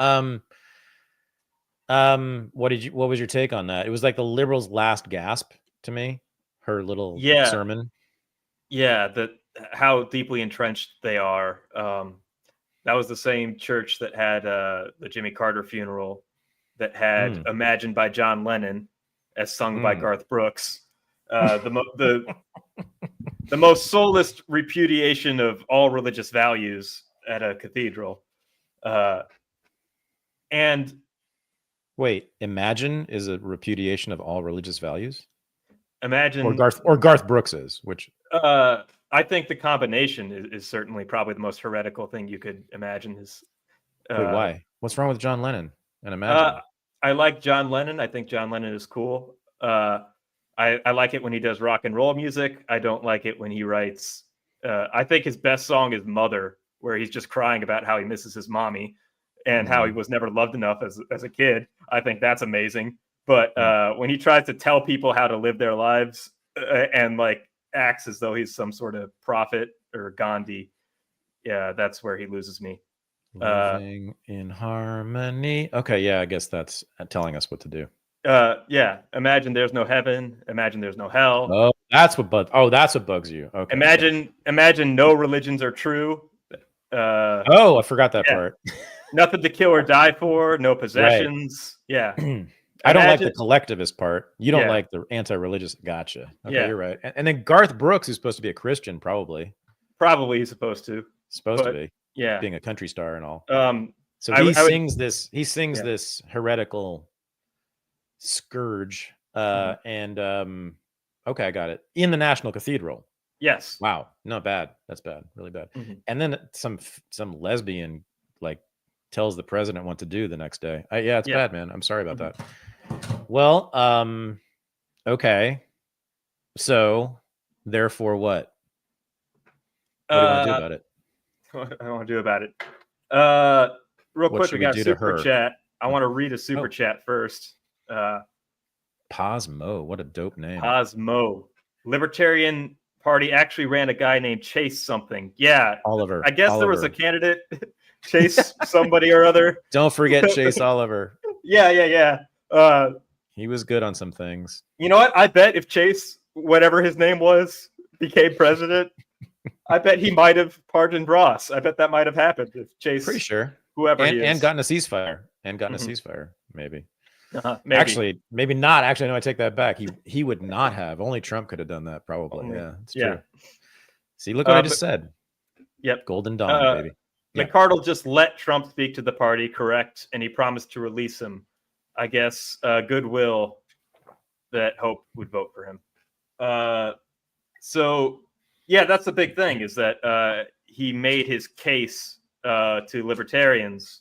What was your take on that? It was like the liberals' last gasp to me, her little sermon. Yeah, how deeply entrenched they are. That was the same church that had the Jimmy Carter funeral, that had Imagine by John Lennon as sung by Garth Brooks. The most soulless repudiation of all religious values at a cathedral. And wait, Imagine is a repudiation of all religious values? Imagine or Garth Brooks is, which I think the combination is certainly probably the most heretical thing you could imagine. Wait, why? What's wrong with John Lennon and Imagine? I like John Lennon. I think John Lennon is cool. I like it when he does rock and roll music. I don't like it when he writes. I think his best song is Mother, where he's just crying about how he misses his mommy and how he was never loved enough as a kid. I think that's amazing. But when he tries to tell people how to live their lives and like acts as though he's some sort of prophet or Gandhi, yeah, that's where he loses me. Living in harmony. Okay, yeah, I guess that's telling us what to do. Yeah, imagine there's no heaven. Imagine there's no hell. Oh, that's what bugs you. Okay. Imagine no religions are true. I forgot that part. Nothing to kill or die for. No possessions. Right. Yeah. I don't like the collectivist part. You don't like the anti-religious. Gotcha. Okay, you're right. And then Garth Brooks, who's supposed to be a Christian, probably he's supposed to. To be. Yeah. Being a country star and all. So he sings this heretical scourge. And okay, I got it. In the National Cathedral. Yes. Wow. Not bad. That's bad. Really bad. And then some lesbian like tells the president what to do the next day. It's bad, man. I'm sorry about that. Well, okay. So, therefore, what? What do you want to do about it? What I want to do about it? Real quick, we got a super chat. I want to read a super chat first. Posmo, what a dope name. Posmo. Libertarian Party actually ran a guy named Chase something. Yeah. Oliver. I guess there was a candidate, Chase somebody or other. Don't forget Chase Oliver. Yeah. He was good on some things. You know what? I bet if Chase, whatever his name was, became president, I bet he might have pardoned Ross. I bet that might have happened if Chase, pretty sure, whoever he is, and gotten a ceasefire, maybe. Maybe. Actually, maybe not. Actually, no, I take that back. He would not have. Only Trump could have done that, probably. Yeah, it's true. See, look what I just said. Yep. Golden Dawn, baby. McCardle just let Trump speak to the party, correct? And he promised to release him. I guess goodwill that Hope would vote for him. So, yeah, that's the big thing is that he made his case to libertarians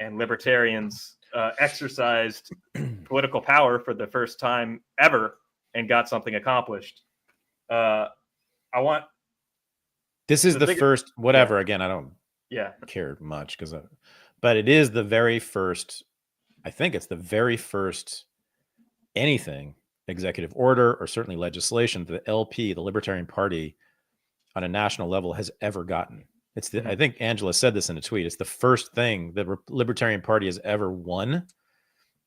and libertarians exercised political power for the first time ever and got something accomplished. This is the first, whatever. Yeah. Again, I don't Yeah. care much but it is the very first, I think it's the very first anything, executive order or certainly legislation, that the LP, the Libertarian Party, on a national level has ever gotten. It's the, I think Angela said this in a tweet. It's the first thing the Libertarian Party has ever won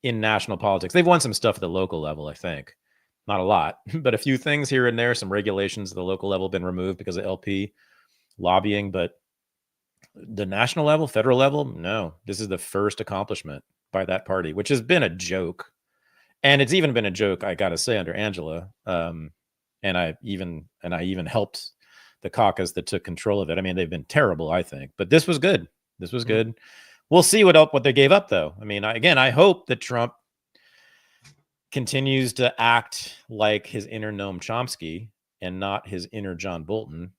in national politics. They've won some stuff at the local level, I think. Not a lot, but a few things here and there. Some regulations at the local level have been removed because of LP lobbying, but the national level, federal level, no. This is the first accomplishment by that party, which has been a joke. And it's even been a joke, I got to say, under Angela. And I even helped the caucus that took control of it. I mean, they've been terrible, I think, but this was good. This was good. We'll see what they gave up, though. I mean, I hope that Trump continues to act like his inner Noam Chomsky and not his inner John Bolton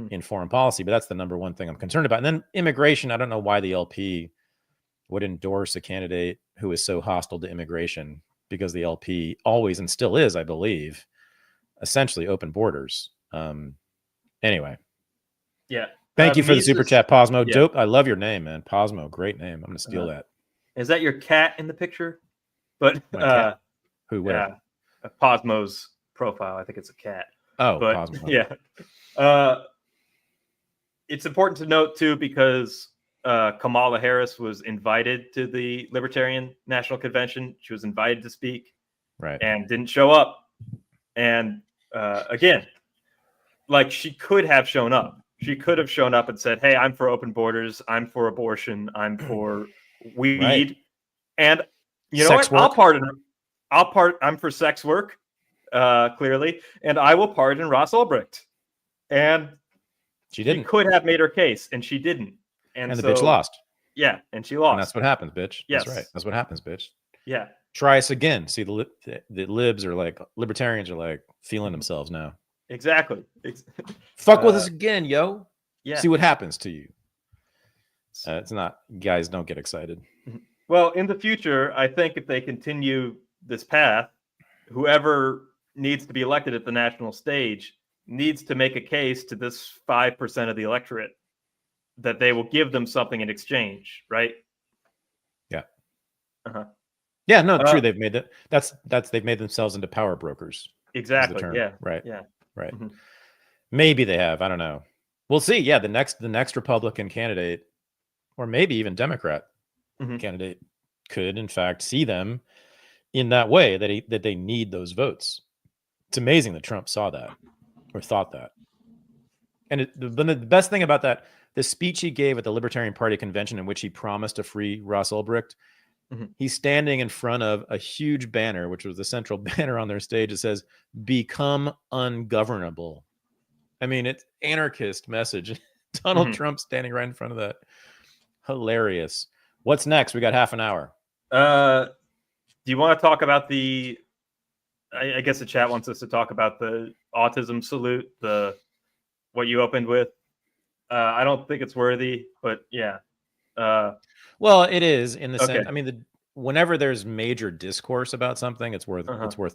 in foreign policy. But that's the number one thing I'm concerned about. And then immigration. I don't know why the LP would endorse a candidate who is so hostile to immigration, because the LP always and still is, I believe, essentially open borders. Anyway. Yeah. Thank you for the super chat, Posmo. Yeah. Dope. I love your name, man. Posmo, great name. I'm going to steal that. Is that your cat in the picture? But who? Where? Yeah, Posmo's profile. I think it's a cat. Oh, but, Posmo. Yeah. It's important to note too, because Kamala Harris was invited to the Libertarian National Convention. She was invited to speak, right, and didn't show up. And again, like, she could have shown up. She could have shown up and said, "Hey, I'm for open borders. I'm for abortion. I'm for weed." Right. And you know sex what? Work. I'm for sex work, clearly, and I will pardon Ross Ulbricht. And she didn't. She could have made her case, and she didn't. And the so, bitch lost. Yeah, and she lost. And that's what happens, bitch. Yes. That's right. That's what happens, bitch. Yeah. Try us again. See, the libs are like, libertarians are like feeling themselves now. Exactly. Fuck with us again, yo. Yeah. See what happens to you. It's not, guys, don't get excited. Well, in the future, I think if they continue this path, whoever needs to be elected at the national stage needs to make a case to this 5% of the electorate that they will give them something in exchange, right? Yeah. Yeah, no, true. They've made they've made themselves into power brokers. Exactly. Yeah. Right. Yeah. Right. Maybe they have. I don't know. We'll see. Yeah, the next Republican candidate, or maybe even Democrat candidate, could in fact see them in that way, that they need those votes. It's amazing that Trump saw that or thought that. And the best thing about that, the speech he gave at the Libertarian Party convention, in which he promised to free Ross Ulbricht, he's standing in front of a huge banner, which was the central banner on their stage. It says, "Become ungovernable." I mean, it's anarchist message. Donald Trump standing right in front of that. Hilarious. What's next? We got half an hour. Do you want to talk about I guess the chat wants us to talk about the autism salute, what you opened with. I don't think it's worthy, but yeah. Well, it is in the sense. I mean, whenever there's major discourse about something, it's worth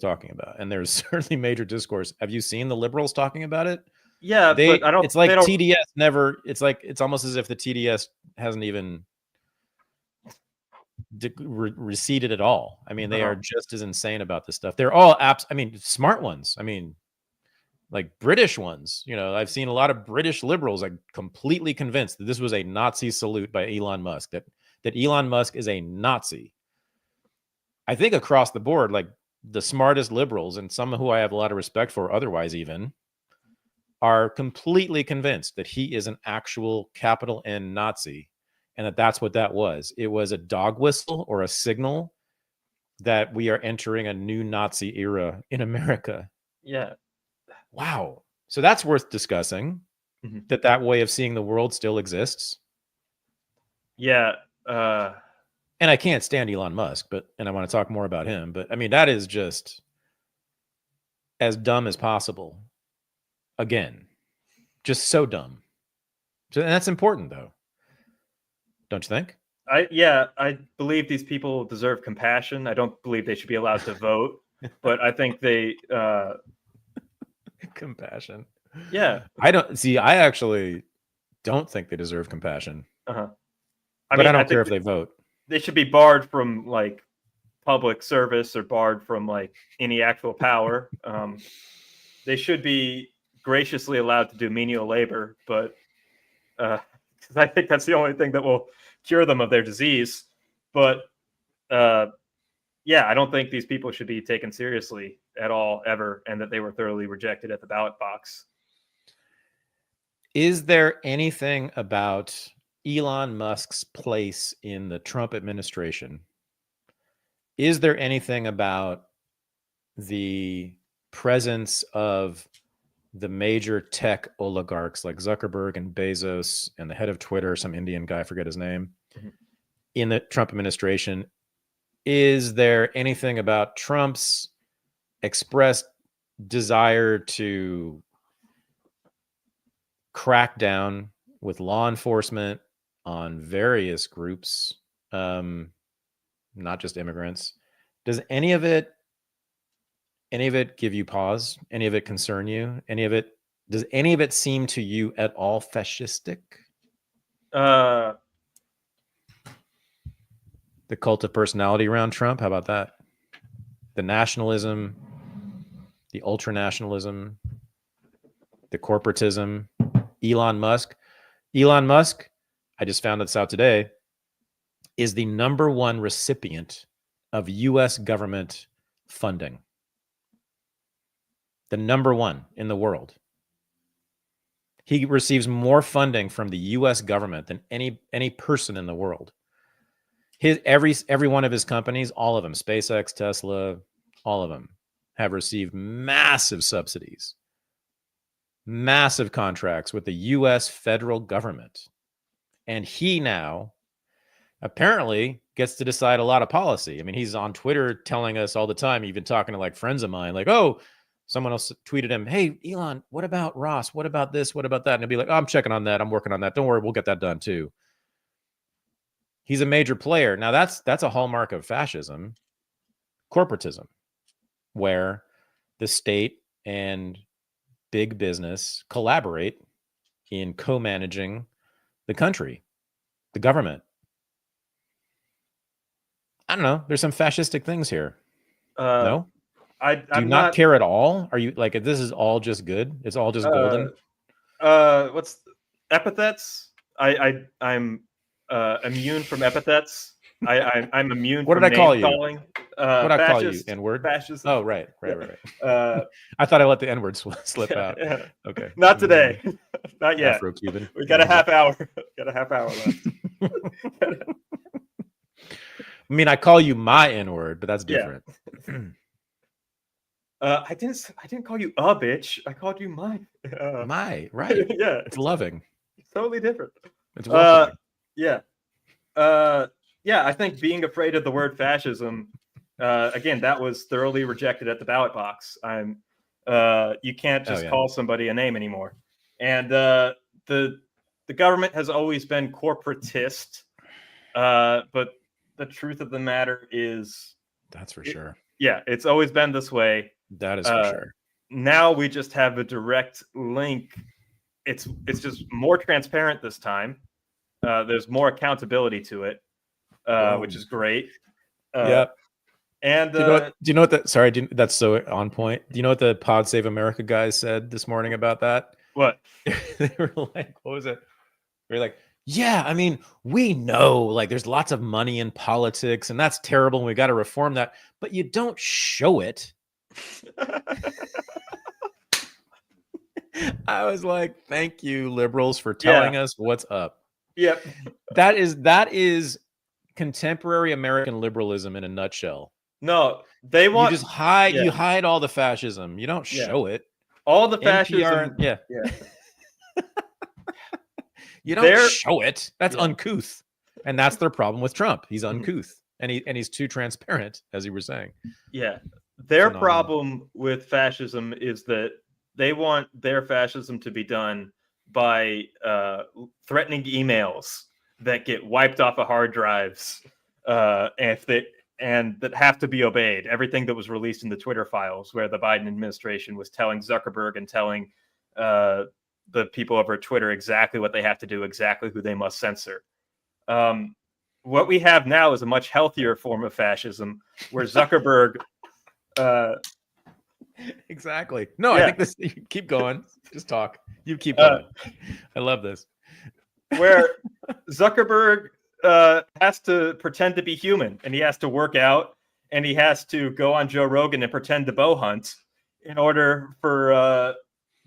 talking about. And there's certainly major discourse. Have you seen the liberals talking about it? Yeah, but I don't. It's like TDS never. It's almost as if the TDS hasn't even receded at all. I mean, they are just as insane about this stuff. They're all smart ones. I mean, like British ones. You know, I've seen a lot of British liberals like completely convinced that this was a Nazi salute by Elon Musk. That Elon Musk is a Nazi. I think across the board, like the smartest liberals, and some who I have a lot of respect for otherwise even, are completely convinced that he is an actual capital N Nazi, and that's what that was. It was a dog whistle or a signal that we are entering a new Nazi era in America. Yeah. Wow. So that's worth discussing, that way of seeing the world still exists. Yeah. And I can't stand Elon Musk, and I want to talk more about him, but I mean, that is just as dumb as possible. Again, just so dumb. So, and that's important, though. Don't you think? I believe these people deserve compassion. I don't believe they should be allowed to vote, but I think they compassion. Yeah. I actually don't think they deserve compassion. Uh-huh. But I don't care if they vote. They should be barred from like public service or barred from like any actual power. They should be graciously allowed to do menial labor, but because I think that's the only thing that will cure them of their disease. But yeah, I don't think these people should be taken seriously at all, ever, and that they were thoroughly rejected at the ballot box. Is there anything about Elon Musk's place in the Trump administration? Is there anything about the presence of the major tech oligarchs like Zuckerberg and Bezos and the head of Twitter, some Indian guy, I forget his name, in the Trump administration? Is there anything about Trump's expressed desire to crack down with law enforcement on various groups, not just immigrants? Does any of it give you pause? Any of it concern you? Does any of it seem to you at all fascistic? Uh, The cult of personality around Trump, how about that? The nationalism, the ultranationalism, the corporatism. Elon Musk, I just found this out today, is the #1 recipient of U.S. government funding. The #1 in the world. He receives more funding from the U.S. government than any person in the world. Every one of his companies, all of them, SpaceX, Tesla, all of them, have received massive subsidies, massive contracts with the U.S. federal government. And he now apparently gets to decide a lot of policy. I mean, he's on Twitter telling us all the time, even talking to like friends of mine, like, oh, someone else tweeted him, hey, Elon, what about Ross? What about this? What about that? And he'll be like, oh, I'm checking on that. I'm working on that. Don't worry, we'll get that done too. He's a major player. Now, that's a hallmark of fascism, corporatism, where the state and big business collaborate in co-managing the country, the government. I don't know. There's some fascistic things here. No? Do you not care at all? Are you like, this is all just good? It's all just golden? What's epithets? I'm immune from epithets. I'm immune what from did I call calling. What did I call you? N-word? Fascist. Oh, right. I thought I let the N-word slip out. Yeah. Okay. Not today. Not yet. Afro-Cuban. We got a half hour. Got a half hour left. I mean, I call you my N-word, but that's different. I didn't call you a bitch. I called you my. My, right. Yeah. It's loving. It's totally different. It's welcoming. Yeah. Yeah, I think being afraid of the word fascism, again, that was thoroughly rejected at the ballot box. You can't just call somebody a name anymore. And the government has always been corporatist, but the truth of the matter is, that's for sure. Yeah, it's always been this way. That is for sure. Now we just have a direct link. It's just more transparent this time. There's more accountability to it, which is great. Yep. And do you know what that? Sorry, that's so on point. Do you know what the Pod Save America guys said this morning about that? What? They were like, what was it? They were like, yeah, I mean, we know like there's lots of money in politics and that's terrible and we got to reform that, but you don't show it. I was like, thank you, liberals, for telling us what's up. Yep. That is contemporary American liberalism in a nutshell. No, they want you just hide. You hide all the fascism. You don't show it. All the fascism. Yeah. You don't show it. That's uncouth, and that's their problem with Trump. He's uncouth, and he's too transparent, as you were saying. Yeah, their problem with fascism is that they want their fascism to be done by threatening emails that get wiped off of hard drives, and that have to be obeyed. Everything that was released in the Twitter files, where the Biden administration was telling Zuckerberg and telling the people over at Twitter exactly what they have to do, exactly who they must censor. What we have now is a much healthier form of fascism, where Zuckerberg. Exactly. No, Yeah. I think this. Keep going. Just talk. You keep going. I love this. Where Zuckerberg has to pretend to be human, and he has to work out, and he has to go on Joe Rogan and pretend to bow hunt in order for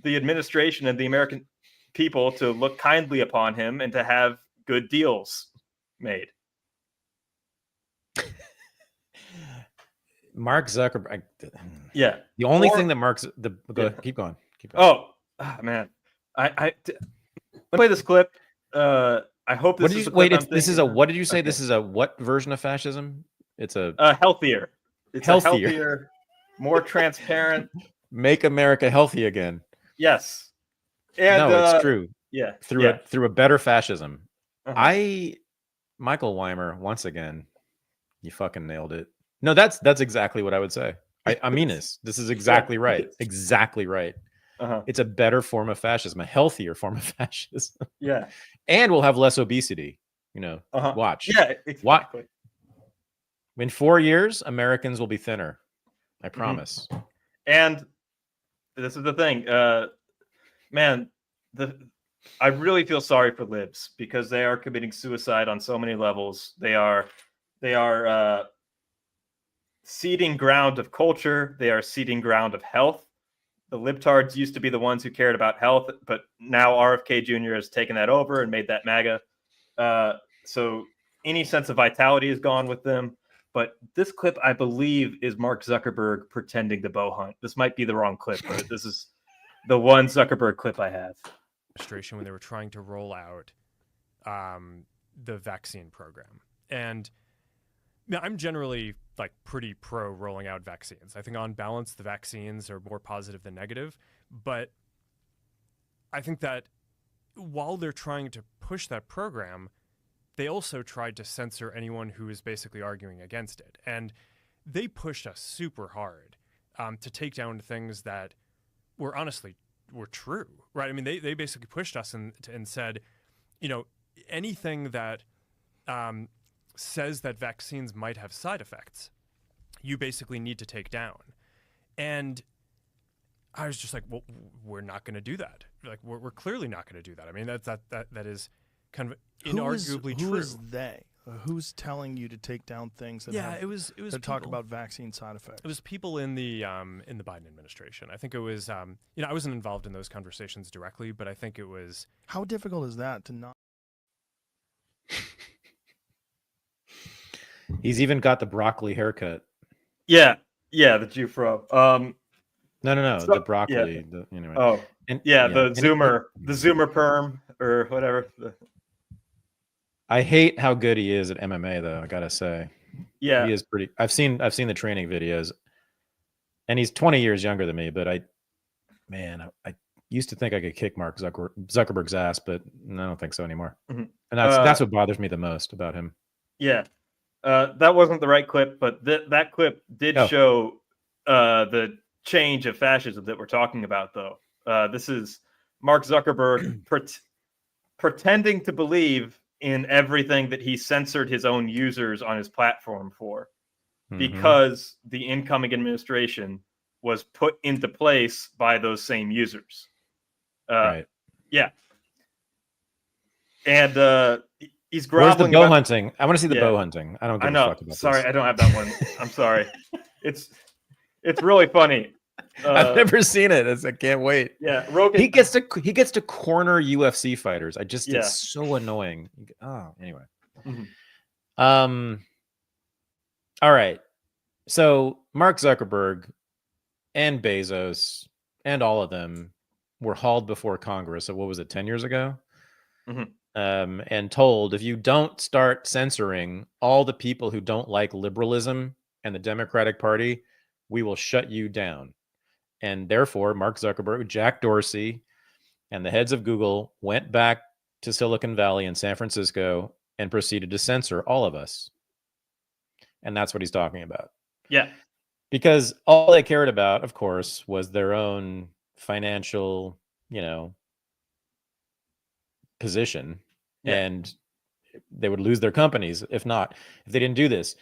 the administration and the American people to look kindly upon him and to have good deals made. Mark Zuckerberg. Yeah. The only thing that Mark's keep going. Keep going. Oh man, I play this clip. I hope this is wait. This is a what did you say? Okay. This is a what version of fascism? It's a healthier. It's healthier, more transparent. Make America healthy again. Yes. And no, it's true. Yeah. Through a better fascism. Michael Weimer, once again, you fucking nailed it. No, that's exactly what I would say. I mean this. This is exactly right. Exactly right. It's a better form of fascism, a healthier form of fascism. Yeah. And we'll have less obesity. Watch. Yeah, exactly. In 4 years, Americans will be thinner. I promise. And this is the thing, man. I really feel sorry for libs, because they are committing suicide on so many levels. They are ceding ground of culture. They are ceding ground of health. The libtards used to be the ones who cared about health, but now RFK Jr. has taken that over and made that MAGA. So any sense of vitality is gone with them. But this clip, I believe, is Mark Zuckerberg pretending to bow hunt. This might be the wrong clip, but this is the one Zuckerberg clip I have. When they were trying to roll out the vaccine program. And I'm generally pretty pro rolling out vaccines. I think on balance, the vaccines are more positive than negative. But I think that while they're trying to push that program, they also tried to censor anyone who is basically arguing against it. And they pushed us super hard to take down things that were true, right? I mean, they basically pushed us and said, anything that says that vaccines might have side effects, you basically need to take down. And I was just like, well, we're not going to do that. We're clearly not going to do that. I mean, that is kind of inarguably true. Who is they? Who's telling you to take down things that it was talk about vaccine side effects? It was people in the Biden administration. I think it was I wasn't involved in those conversations directly, but I think it was. How difficult is that to not? He's even got the broccoli haircut. Yeah, the Jufro. No, the broccoli. Yeah. Anyway. Oh, the Zoomer perm or whatever. I hate how good he is at MMA, though. I gotta say, yeah, he is pretty. I've seen the training videos, and he's 20 years younger than me. But I used to think I could kick Mark Zuckerberg's ass, but I don't think so anymore. Mm-hmm. And that's what bothers me the most about him. Yeah, that wasn't the right clip, but that clip did show the change of fascism that we're talking about, though. This is Mark Zuckerberg pretending to believe in everything that he censored his own users on his platform for, because the incoming administration was put into place by those same users. Right. Yeah. And he's groveling. Where's the bow hunting? I want to see the bow hunting. I don't give a fuck about Sorry, this. I don't have that one. I'm sorry. It's really funny. I've never seen it. I can't wait. Yeah, Rogan. He gets to corner UFC fighters. It's so annoying. Oh, anyway. Mm-hmm. All right. So Mark Zuckerberg and Bezos and all of them were hauled before Congress. So what was it, 10 years ago? Mm-hmm. And told, if you don't start censoring all the people who don't like liberalism and the Democratic Party, we will shut you down. And therefore, Mark Zuckerberg, Jack Dorsey, and the heads of Google went back to Silicon Valley in San Francisco and proceeded to censor all of us. And that's what he's talking about. Yeah. Because all they cared about, of course, was their own financial, position. Yeah. And they would lose their companies if they didn't do this.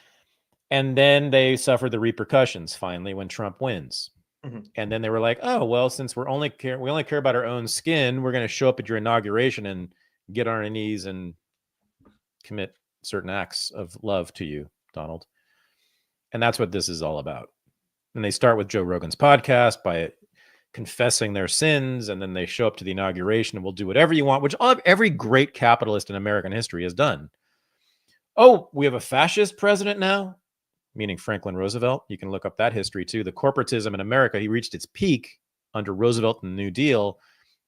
And then they suffered the repercussions finally when Trump wins. Mm-hmm. And then they were like, oh, well, since we only care about our own skin, we're going to show up at your inauguration and get on our knees and commit certain acts of love to you, Donald. And that's what this is all about. And they start with Joe Rogan's podcast by confessing their sins, and then they show up to the inauguration and we'll do whatever you want, which every great capitalist in American history has done. Oh, we have a fascist president now, meaning Franklin Roosevelt. You can look up that history too. The corporatism in America, he reached its peak under Roosevelt and the New Deal,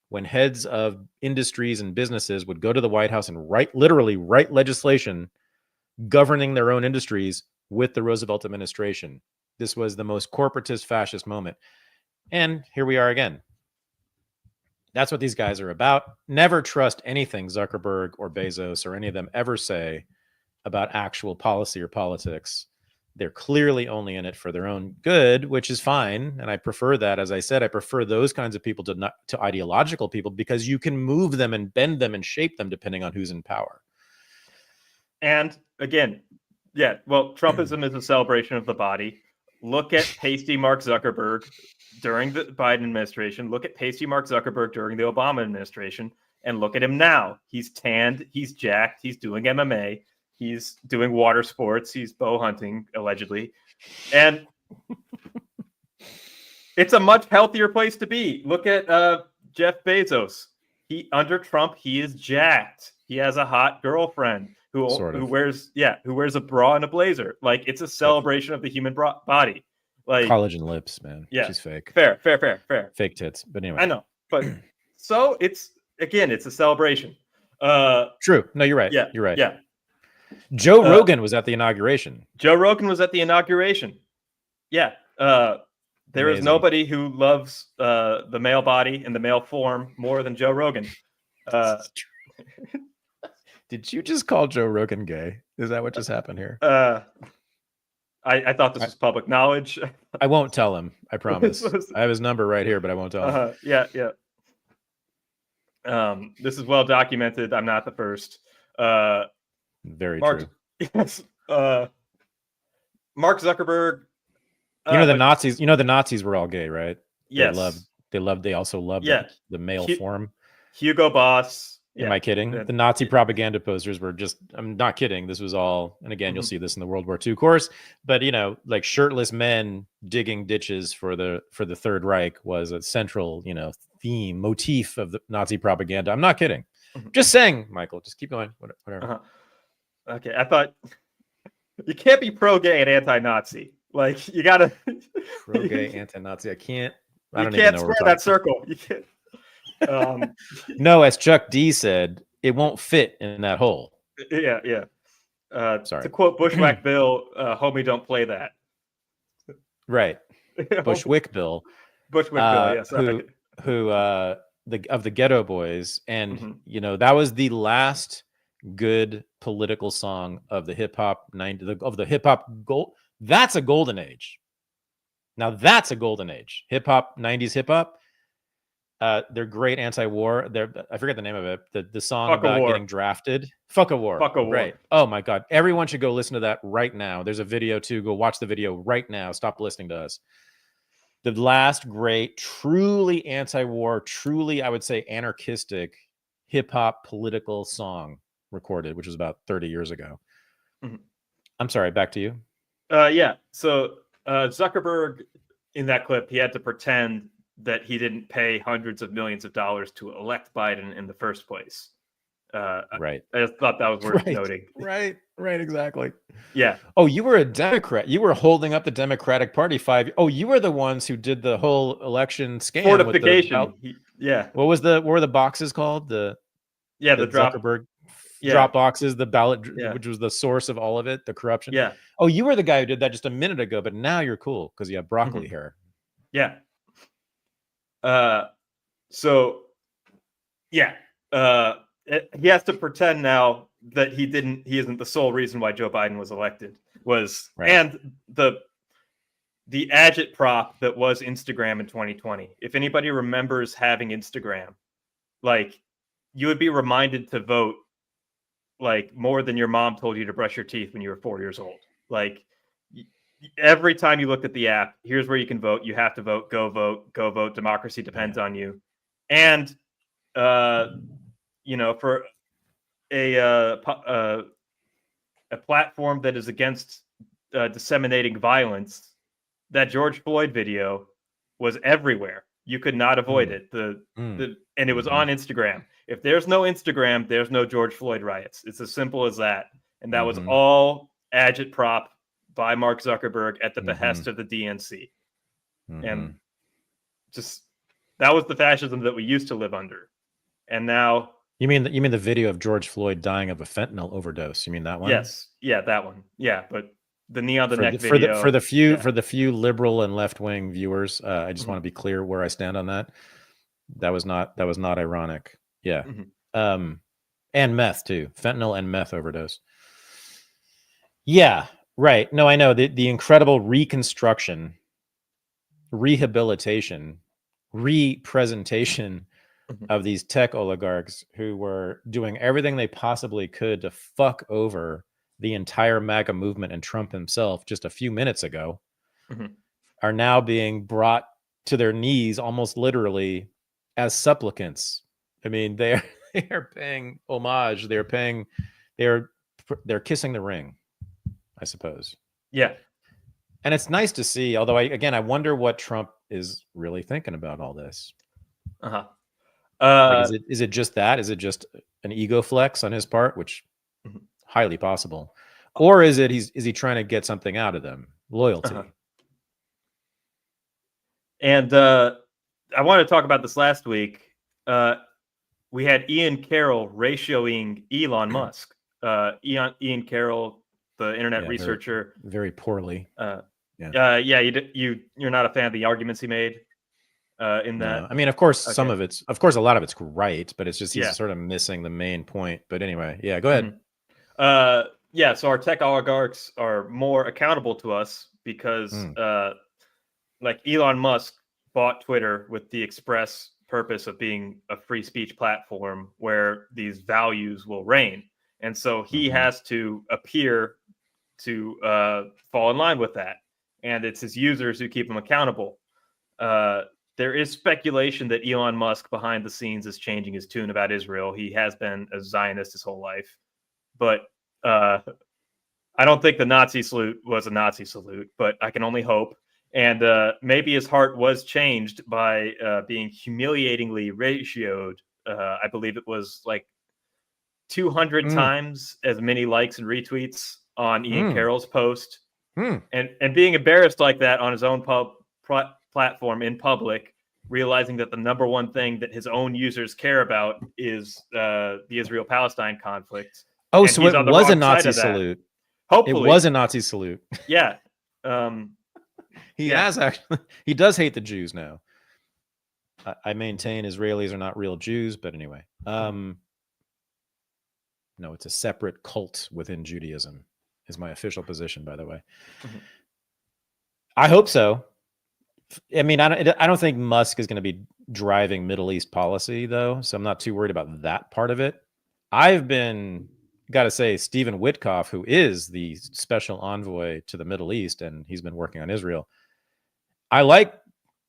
when heads of industries and businesses would go to the White House and literally write legislation governing their own industries with the Roosevelt administration. This was the most corporatist fascist moment. And here we are again. That's what these guys are about. Never trust anything Zuckerberg or Bezos or any of them ever say about actual policy or politics. They're clearly only in it for their own good, which is fine. And I prefer that. As I said, I prefer those kinds of people to ideological people, because you can move them and bend them and shape them depending on who's in power. And again, yeah, well, Trumpism is a celebration of the body. Look at pasty Mark Zuckerberg during the Biden administration. Look at pasty Mark Zuckerberg during the Obama administration. And look at him now. He's tanned. He's jacked. He's doing MMA. He's doing water sports. He's bow hunting, allegedly. And it's a much healthier place to be. Look at Jeff Bezos. Under Trump, he is jacked. He has a hot girlfriend who wears a bra and a blazer. Like, it's a celebration of the human body. Like, collagen lips, man. Yeah, she's fake. Fair. Fake tits. But anyway, I know. But so it's a celebration. True. No, you're right. Yeah, you're right. Yeah. Joe Rogan was at the inauguration. Yeah. There is nobody who loves the male body and the male form more than Joe Rogan. Did you just call Joe Rogan gay? Is that what just happened here? I thought this was public knowledge. I won't tell him. I promise. I have his number right here, but I won't tell him. Yeah. This is well documented. I'm not the first. Very true. Yes. Mark Zuckerberg. The Nazis. The Nazis were all gay, right? Yes. They also loved the male form. Hugo Boss. Yeah. Am I kidding? The Nazi propaganda posters were just, I'm not kidding. This was all, and again, you'll see this in the World War II course, but like shirtless men digging ditches for the Third Reich was a central, motif of the Nazi propaganda. I'm not kidding. Just saying, Michael, just keep going. Whatever. Okay. I thought you can't be pro-gay and anti-Nazi. Like, you gotta pro-gay, anti-Nazi. I can't square that circle. You can't. No, as Chuck D said, it won't fit in that hole. Yeah. Sorry. To quote Bushwhack Bill, homie, don't play that. Right. Bushwick Bill. Yes. Who of the Ghetto Boys, and that was the last good political song of the hip hop gold. That's a golden age. Now that's a golden age. Hip hop, 90s hip hop. They're great anti-war. I forget the name of it. The song about getting drafted. Fuck a war. Right. Oh my God. Everyone should go listen to that right now. There's a video too. Go watch the video right now. Stop listening to us. The last great, truly anti-war, truly, I would say, anarchistic hip-hop political song recorded, which was about 30 years ago. I'm sorry. Back to you. Yeah. So Zuckerberg, in that clip, he had to pretend that he didn't pay hundreds of millions of dollars to elect Biden in the first place. Right. I just thought that was worth noting. Right, exactly. Yeah. Oh, you were a Democrat. You were holding up the Democratic Party you were the ones who did the whole election scam. Fortification. What were the boxes called? The Zuckerberg drop boxes, the ballot, which was the source of all of it, the corruption. Yeah. Oh, you were the guy who did that just a minute ago, but now you're cool because you have broccoli hair. Yeah. He has to pretend now that he isn't the sole reason why Joe Biden was elected was, Right. and the agitprop that was Instagram in 2020. If anybody remembers having Instagram, like, you would be reminded to vote like more than your mom told you to brush your teeth when you were 4 years old. Like, every time you looked at the app, here's where you can vote. You have to vote. Go vote. Go vote. Democracy depends on you. And you know, for a platform that is against disseminating violence, that George Floyd video was everywhere. You could not avoid it. And it was on Instagram. If there's no Instagram, there's no George Floyd riots. It's as simple as that. And that was all agitprop by Mark Zuckerberg at the behest of the DNC. And just, that was the fascism that we used to live under. And now, you mean the video of George Floyd dying of a fentanyl overdose? You mean that one? yes, yeah, that one, yeah. But the knee on the neck for video, the few liberal and left wing viewers, I just want to be clear where I stand on that. That was not ironic. Yeah, and meth too, fentanyl and meth overdose. Yeah, right. No, I know the incredible reconstruction, rehabilitation, representation of these tech oligarchs who were doing everything they possibly could to fuck over the entire MAGA movement and Trump himself just a few minutes ago, are now being brought to their knees almost literally as supplicants. I mean, they are paying homage. They're kissing the ring, I suppose. Yeah. And it's nice to see, although I wonder what Trump is really thinking about all this. Like, is it just that? Is it just an ego flex on his part, which highly possible, or is he trying to get something out of them? Loyalty. And I wanted to talk about this last week. We had Ian Carroll ratioing Elon Musk. Ian Carroll, the internet researcher, very poorly. You're not a fan of the arguments he made. In that, no. I mean, of course, a lot of it's right, but it's just he's sort of missing the main point. But anyway, yeah, go ahead. So our tech oligarchs are more accountable to us because, like, Elon Musk bought Twitter with the express purpose of being a free speech platform where these values will reign, and so he has to appear to fall in line with that, and it's his users who keep him accountable. There is speculation that Elon Musk behind the scenes is changing his tune about Israel. He has been a Zionist his whole life. But I don't think the Nazi salute was a Nazi salute, but I can only hope. And maybe his heart was changed by being humiliatingly ratioed. I believe it was like 200 times as many likes and retweets on Ian Carroll's post. And being embarrassed like that on his own platform in public, realizing that the number one thing that his own users care about is the Israel-Palestine conflict. Oh, so it was a Nazi salute. Hopefully. It was a Nazi salute. Yeah. He does hate the Jews now. I maintain Israelis are not real Jews, but anyway. No, it's a separate cult within Judaism, is my official position, by the way. I hope so. I mean, I don't think Musk is going to be driving Middle East policy, though, so I'm not too worried about that part of it. I've got to say, Stephen Witkoff, who is the special envoy to the Middle East, and he's been working on Israel, I like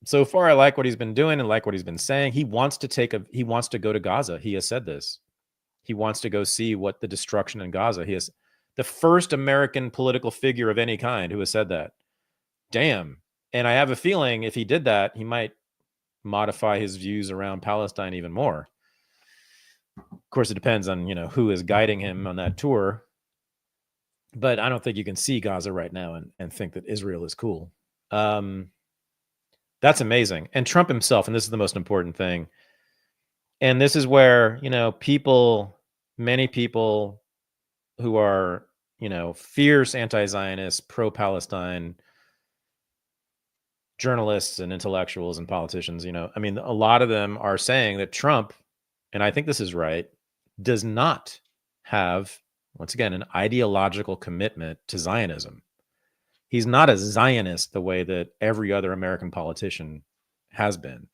what he's been doing and like what he's been saying. He wants to go to Gaza. He has said this. He wants to go see what the destruction in Gaza. He is the first American political figure of any kind who has said that. Damn. And I have a feeling if he did that, he might modify his views around Palestine even more. Of course, it depends on, who is guiding him on that tour. But I don't think you can see Gaza right now and think that Israel is cool. That's amazing. And Trump himself, and this is the most important thing, and this is where, many people who are, fierce anti-Zionists, pro-Palestine, journalists and intellectuals and politicians, a lot of them are saying that Trump, and I think this is right, does not have, once again, an ideological commitment to Zionism. He's not a Zionist the way that every other American politician has been.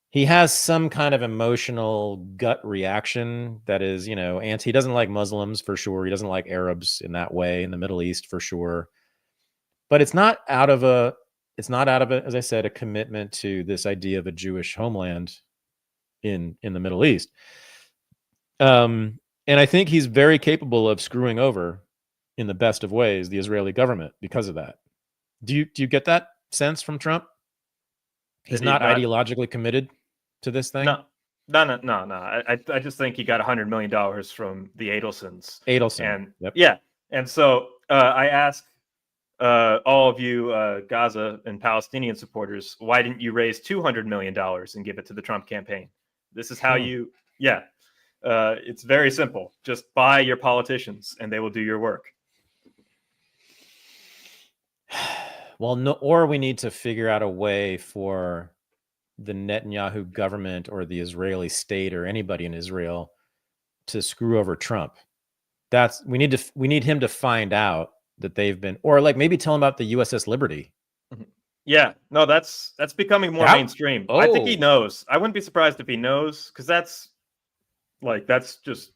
He has some kind of emotional gut reaction that is, he doesn't like Muslims for sure. He doesn't like Arabs in that way in the Middle East for sure. But it's not out of as I said, a commitment to this idea of a Jewish homeland in the Middle East. And I think he's very capable of screwing over, in the best of ways, the Israeli government because of that. Do you get that sense from Trump? He's not ideologically committed to this thing? No. I just think he got $100 million from the Adelsons. Adelson. And yeah. And so I ask all of you Gaza and Palestinian supporters, why didn't you raise $200 million and give it to the Trump campaign? This is how it's very simple. Just buy your politicians and they will do your work. Well, no, or we need to figure out a way for the Netanyahu government or the Israeli state or anybody in Israel to screw over Trump. We need him to find out that they've been, or like maybe tell him about the USS Liberty. Yeah, no, that's becoming more mainstream. Oh. I think he knows. I wouldn't be surprised if he knows, because that's just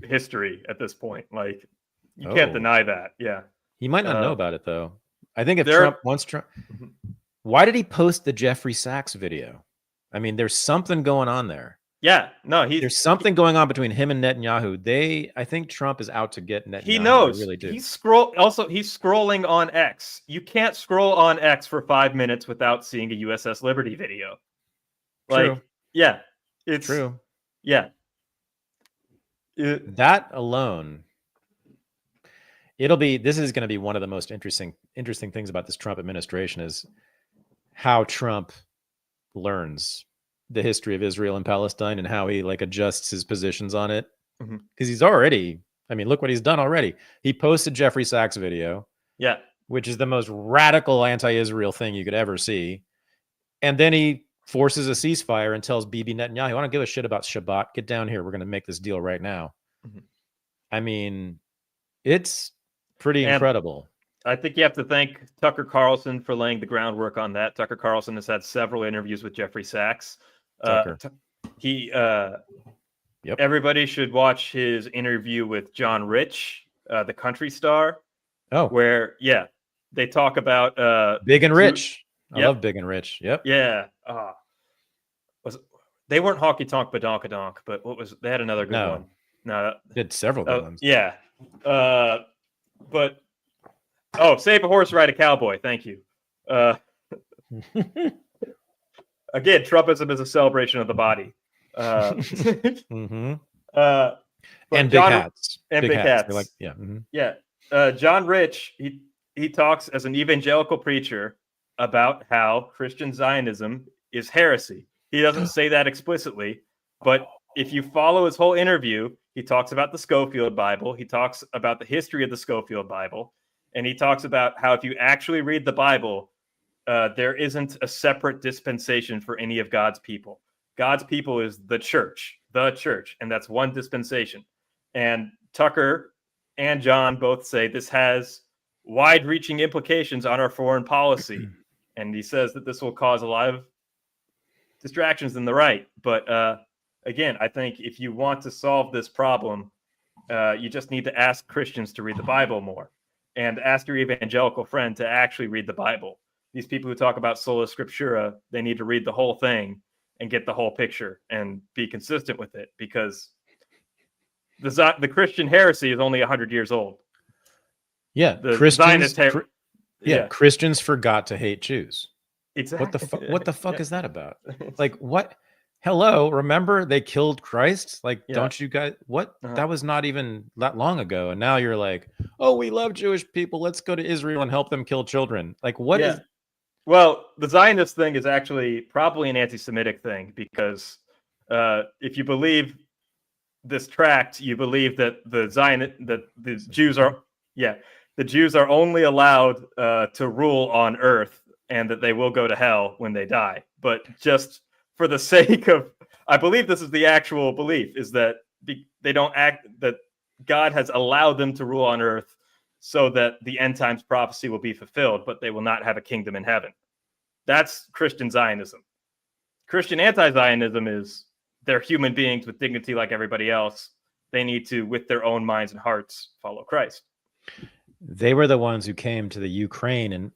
history at this point. Like, you can't deny that. Yeah, he might not know about it though. I think if Trump wants Trump, why did he post the Jeffrey Sachs video? I mean, there's something going on there. Yeah, no, there's something going on between him and Netanyahu. I think Trump is out to get Netanyahu. He knows. They really do. He's scrolling on X. You can't scroll on X for 5 minutes without seeing a USS Liberty video. True. Yeah, it's true. Yeah. That alone, this is going to be one of the most interesting things about this Trump administration is how Trump learns the history of Israel and Palestine and how he adjusts his positions on it. Because he's already, look what he's done already. He posted Jeffrey Sachs video. Yeah. Which is the most radical anti-Israel thing you could ever see. And then he forces a ceasefire and tells Bibi Netanyahu, I don't give a shit about Shabbat. Get down here. We're going to make this deal right now. It's pretty incredible. I think you have to thank Tucker Carlson for laying the groundwork on that. Tucker Carlson has had several interviews with Jeffrey Sachs. Everybody should watch his interview with John Rich, the country star. Oh, where they talk about Big and Rich. I love Big and Rich. Yep. Yeah. They weren't Honky Tonk Badonkadonk, but they had another good one. No, did several good ones. Yeah. But save a horse, ride a cowboy. Thank you. Again, Trumpism is a celebration of the body. And big hats. And big hats. John Rich, he talks as an evangelical preacher about how Christian Zionism is heresy. He doesn't say that explicitly, but if you follow his whole interview, he talks about the Schofield Bible. He talks about the history of the Schofield Bible. And he talks about how if you actually read the Bible, there isn't a separate dispensation for any of God's people. God's people is the church, and that's one dispensation. And Tucker and John both say this has wide-reaching implications on our foreign policy. And he says that this will cause a lot of distractions in the right. But again, I think if you want to solve this problem, you just need to ask Christians to read the Bible more and ask your evangelical friend to actually read the Bible. These people who talk about sola scriptura, they need to read the whole thing and get the whole picture and be consistent with it, because the Christian heresy is only 100 years old. Yeah, Christians forgot to hate Jews. Exactly. What the fuck is that about? What? Hello, remember they killed Christ? Don't you guys? What? That was not even that long ago, and now you're like, oh, we love Jewish people. Let's go to Israel and help them kill children. What is? Well, the Zionist thing is actually probably an anti-Semitic thing, because if you believe this tract, you believe that the Jews are only allowed to rule on earth, and that they will go to hell when they die. But just for the sake of, I believe this is the actual belief, is that they don't act, that God has allowed them to rule on earth so that the end times prophecy will be fulfilled, but they will not have a kingdom in heaven. That's Christian Zionism. Christian anti-Zionism is they're human beings with dignity like everybody else. They need to, with their own minds and hearts, follow Christ. They were the ones who came to the Ukraine in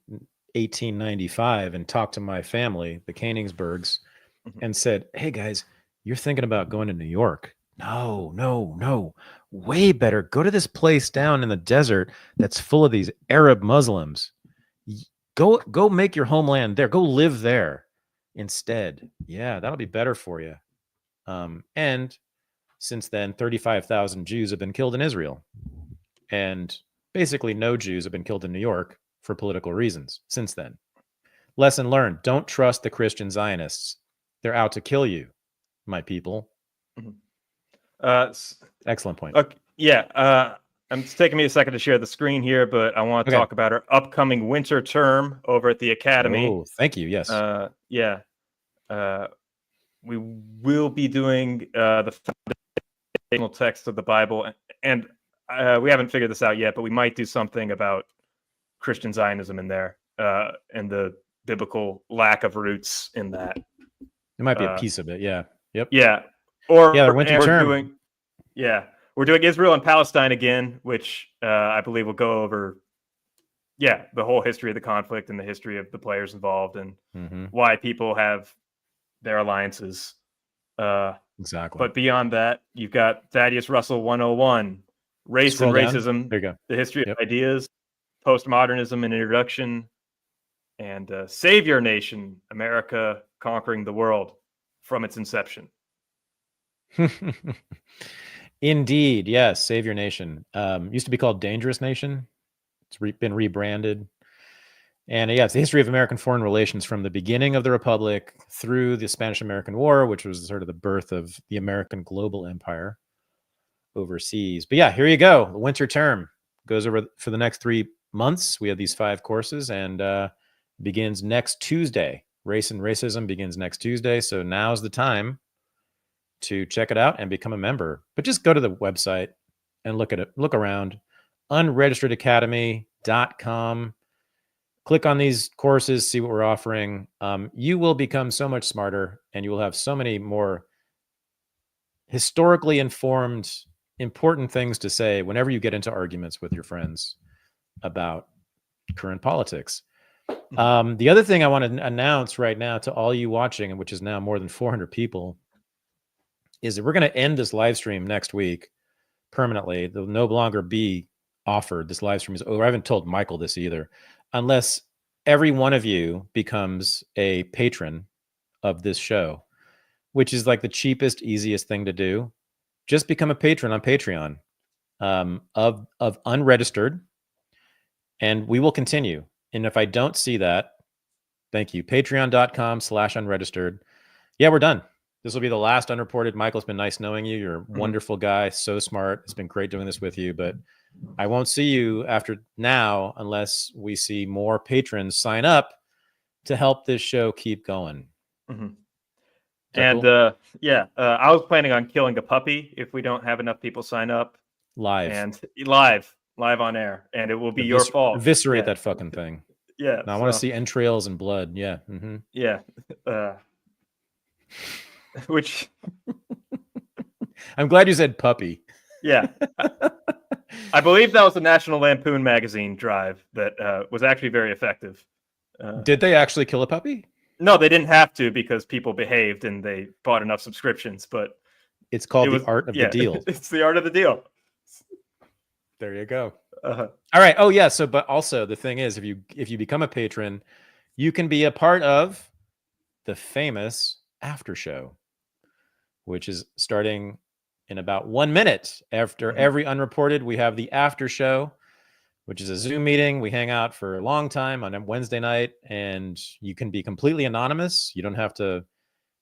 1895 and talked to my family, the Koenigsbergs, and said, hey guys, you're thinking about going to New York. No. Way better. Go to this place down in the desert that's full of these Arab Muslims. Go make your homeland there. Go live there instead. Yeah, that'll be better for you. And since then, 35,000 Jews have been killed in Israel. And basically no Jews have been killed in New York for political reasons since then. Lesson learned. Don't trust the Christian Zionists. They're out to kill you, my people. Excellent point. Okay, yeah. It's taking me a second to share the screen here, but I want to talk about our upcoming winter term over at the Academy. Oh, thank you. Yes. We will be doing the foundational text of the Bible, and we haven't figured this out yet, but we might do something about Christian Zionism in there and the biblical lack of roots in that. It might be a piece of it. Yeah. Yep. Yeah. Or the winter term. We're doing Israel and Palestine again, which I believe will go over, the whole history of the conflict and the history of the players involved and why people have their alliances. Exactly. But beyond that, you've got Thaddeus Russell 101, Race Scroll and down. Racism, There you go. the history of ideas, postmodernism and introduction, and Savior Nation, America conquering the world from its inception. Indeed. Yes. Savior Nation. Used to be called Dangerous Nation. It's been rebranded. And it's the history of American foreign relations from the beginning of the Republic through the Spanish-American War, which was sort of the birth of the American global empire overseas. But here you go. The winter term goes over for the next 3 months. We have these 5 courses and begins next Tuesday. Race and Racism begins next Tuesday. So now's the time to check it out and become a member. But just go to the website and look at it. Look around. Unregisteredacademy.com. Click on these courses, see what we're offering. You will become so much smarter and you will have so many more historically informed, important things to say whenever you get into arguments with your friends about current politics. The other thing I want to announce right now to all you watching, and which is now more than 400 people, is that we're going to end this live stream next week permanently. There'll no longer be offered. This live stream is over. I haven't told Michael this either. Unless every one of you becomes a patron of this show, which is like the cheapest, easiest thing to do. Just become a patron on Patreon of Unregistered, and we will continue. And if I don't see that, thank you. Patreon.com/unregistered. Yeah, we're done. This will be the last Unreported. Michael, it's been nice knowing you. You're a wonderful guy, so smart. It's been great doing this with you, but I won't see you after now unless we see more patrons sign up to help this show keep going. And cool? I was planning on killing a puppy if we don't have enough people sign up. Live on air, and it will be your fault. Eviscerate that fucking thing. Yeah. I want to see entrails and blood. Yeah. Yeah. Which I'm glad you said puppy. Yeah. I believe that was the National Lampoon magazine drive that was actually very effective. Did they actually kill a puppy? No, they didn't have to because people behaved and they bought enough subscriptions. But it's called the art of the deal. It's the art of the deal. There you go. All right. Oh yeah. So, but also the thing is, if you become a patron, you can be a part of the famous after show, which is starting in about 1 minute after every Unreported. We have the after show, which is a Zoom meeting. We hang out for a long time on a Wednesday night, and you can be completely anonymous. You don't have to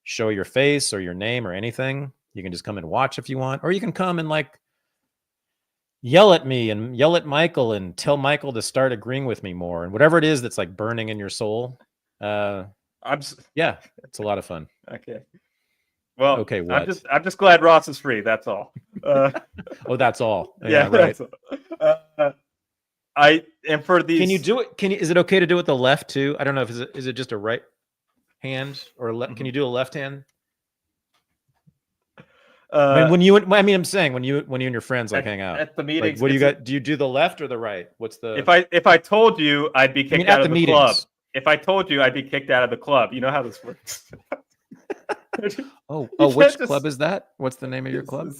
show your face or your name or anything. You can just come and watch if you want, or you can come and like yell at me and yell at Michael and tell Michael to start agreeing with me more and whatever it is that's like burning in your soul. Yeah, it's a lot of fun. Okay. Well, Okay, what? I'm just glad Ross is free. That's all. Oh, that's all. Yeah, right. that's all. And for these, Can you do it? Is it okay to do it with the left too? I don't know if is it just a right hand or can you do a left hand? I'm saying when you and your friends hang out at the like, meetings. what do you got? Do you do the left or the right? What's the? If I told you, I'd be kicked out of the club. meetings. If I told you, I'd be kicked out of the club. You know how this works. Which club is that? What's the name of your club?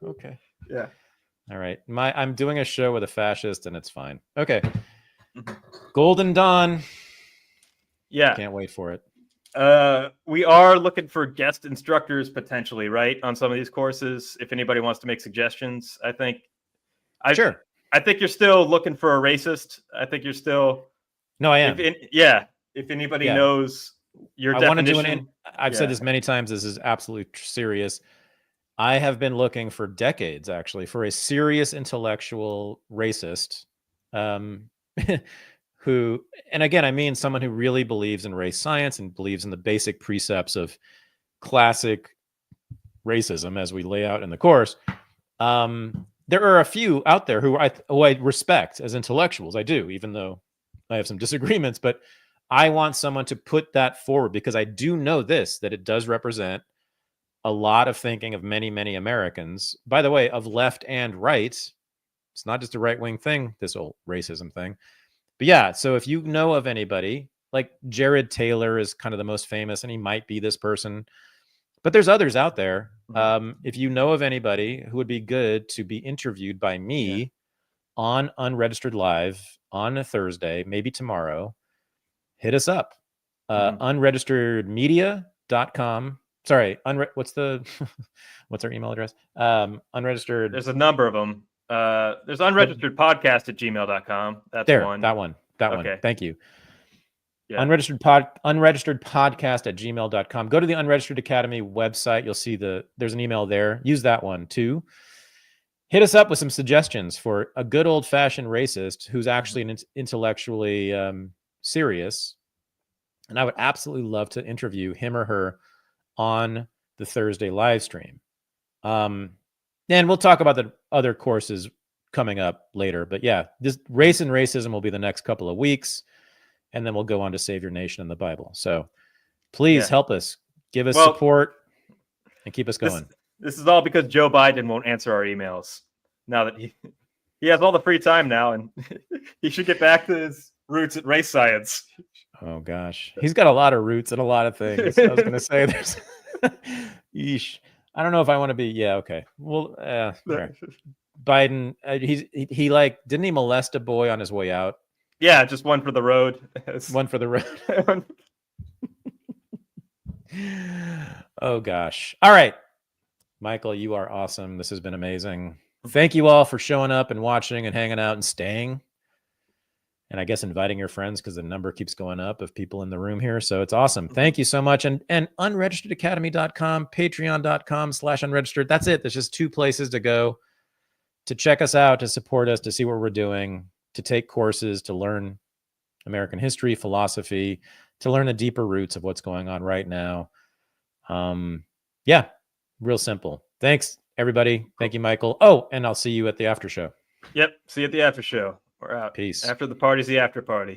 Okay. Yeah. All right. I'm doing a show with a fascist and it's fine. Okay. Golden Dawn. Yeah. Can't wait for it. We are looking for guest instructors potentially, right, on some of these courses. If anybody wants to make suggestions, Sure. I think you're still looking for a racist. I think you're still. No, I am. If anybody knows your definition. I've said this many times. This is absolutely serious. I have been looking for decades, actually, for a serious intellectual racist who, and again, I mean someone who really believes in race science and believes in the basic precepts of classic racism as we lay out in the course. There are a few out there who I respect as intellectuals. I do, even though I have some disagreements, but I want someone to put that forward because I do know that it does represent a lot of thinking of many, many Americans, by the way, of left and right. It's not just a right-wing thing, this old racism thing. But yeah, so if you know of anybody, like Jared Taylor is kind of the most famous, and he might be this person, but there's others out there. If you know of anybody who would be good to be interviewed by me on Unregistered Live on a Thursday, maybe tomorrow, hit us up. Unregisteredmedia.com. Sorry, what's our email address? Unregistered. There's a number of them. There's unregisteredpodcast@gmail.com. That's there, one. That one. Okay. Thank you. Yeah. Unregisteredpodcast@gmail.com. Go to the Unregistered Academy website. You'll see there's an email there. Use that one too. Hit us up with some suggestions for a good old-fashioned racist who's actually intellectually serious. And I would absolutely love to interview him or her on the Thursday live stream. And we'll talk about the other courses coming up later. But yeah, this race and racism will be the next couple of weeks. And then we'll go on to Save Your Nation and the Bible. So please help us, give us support, and keep us going. This is all because Joe Biden won't answer our emails now that he has all the free time now, and he should get back to his roots at race science. Oh gosh, he's got a lot of roots and a lot of things. I was going to say there's, yeesh. I don't know if I want to be. Yeah, okay. Well, Biden, he like didn't he molest a boy on his way out? Yeah, just one for the road. One for the road. Oh gosh. All right, Michael, you are awesome. This has been amazing. Thank you all for showing up and watching and hanging out and staying. And I guess inviting your friends because the number keeps going up of people in the room here. So it's awesome. Thank you so much. And unregisteredacademy.com, patreon.com/unregistered. That's it. There's just 2 places to go to check us out, to support us, to see what we're doing, to take courses, to learn American history, philosophy, to learn the deeper roots of what's going on right now. Yeah, real simple. Thanks, everybody. Thank you, Michael. Oh, and I'll see you at the after show. Yep. See you at the after show. We're out. Peace. After the party's the after party.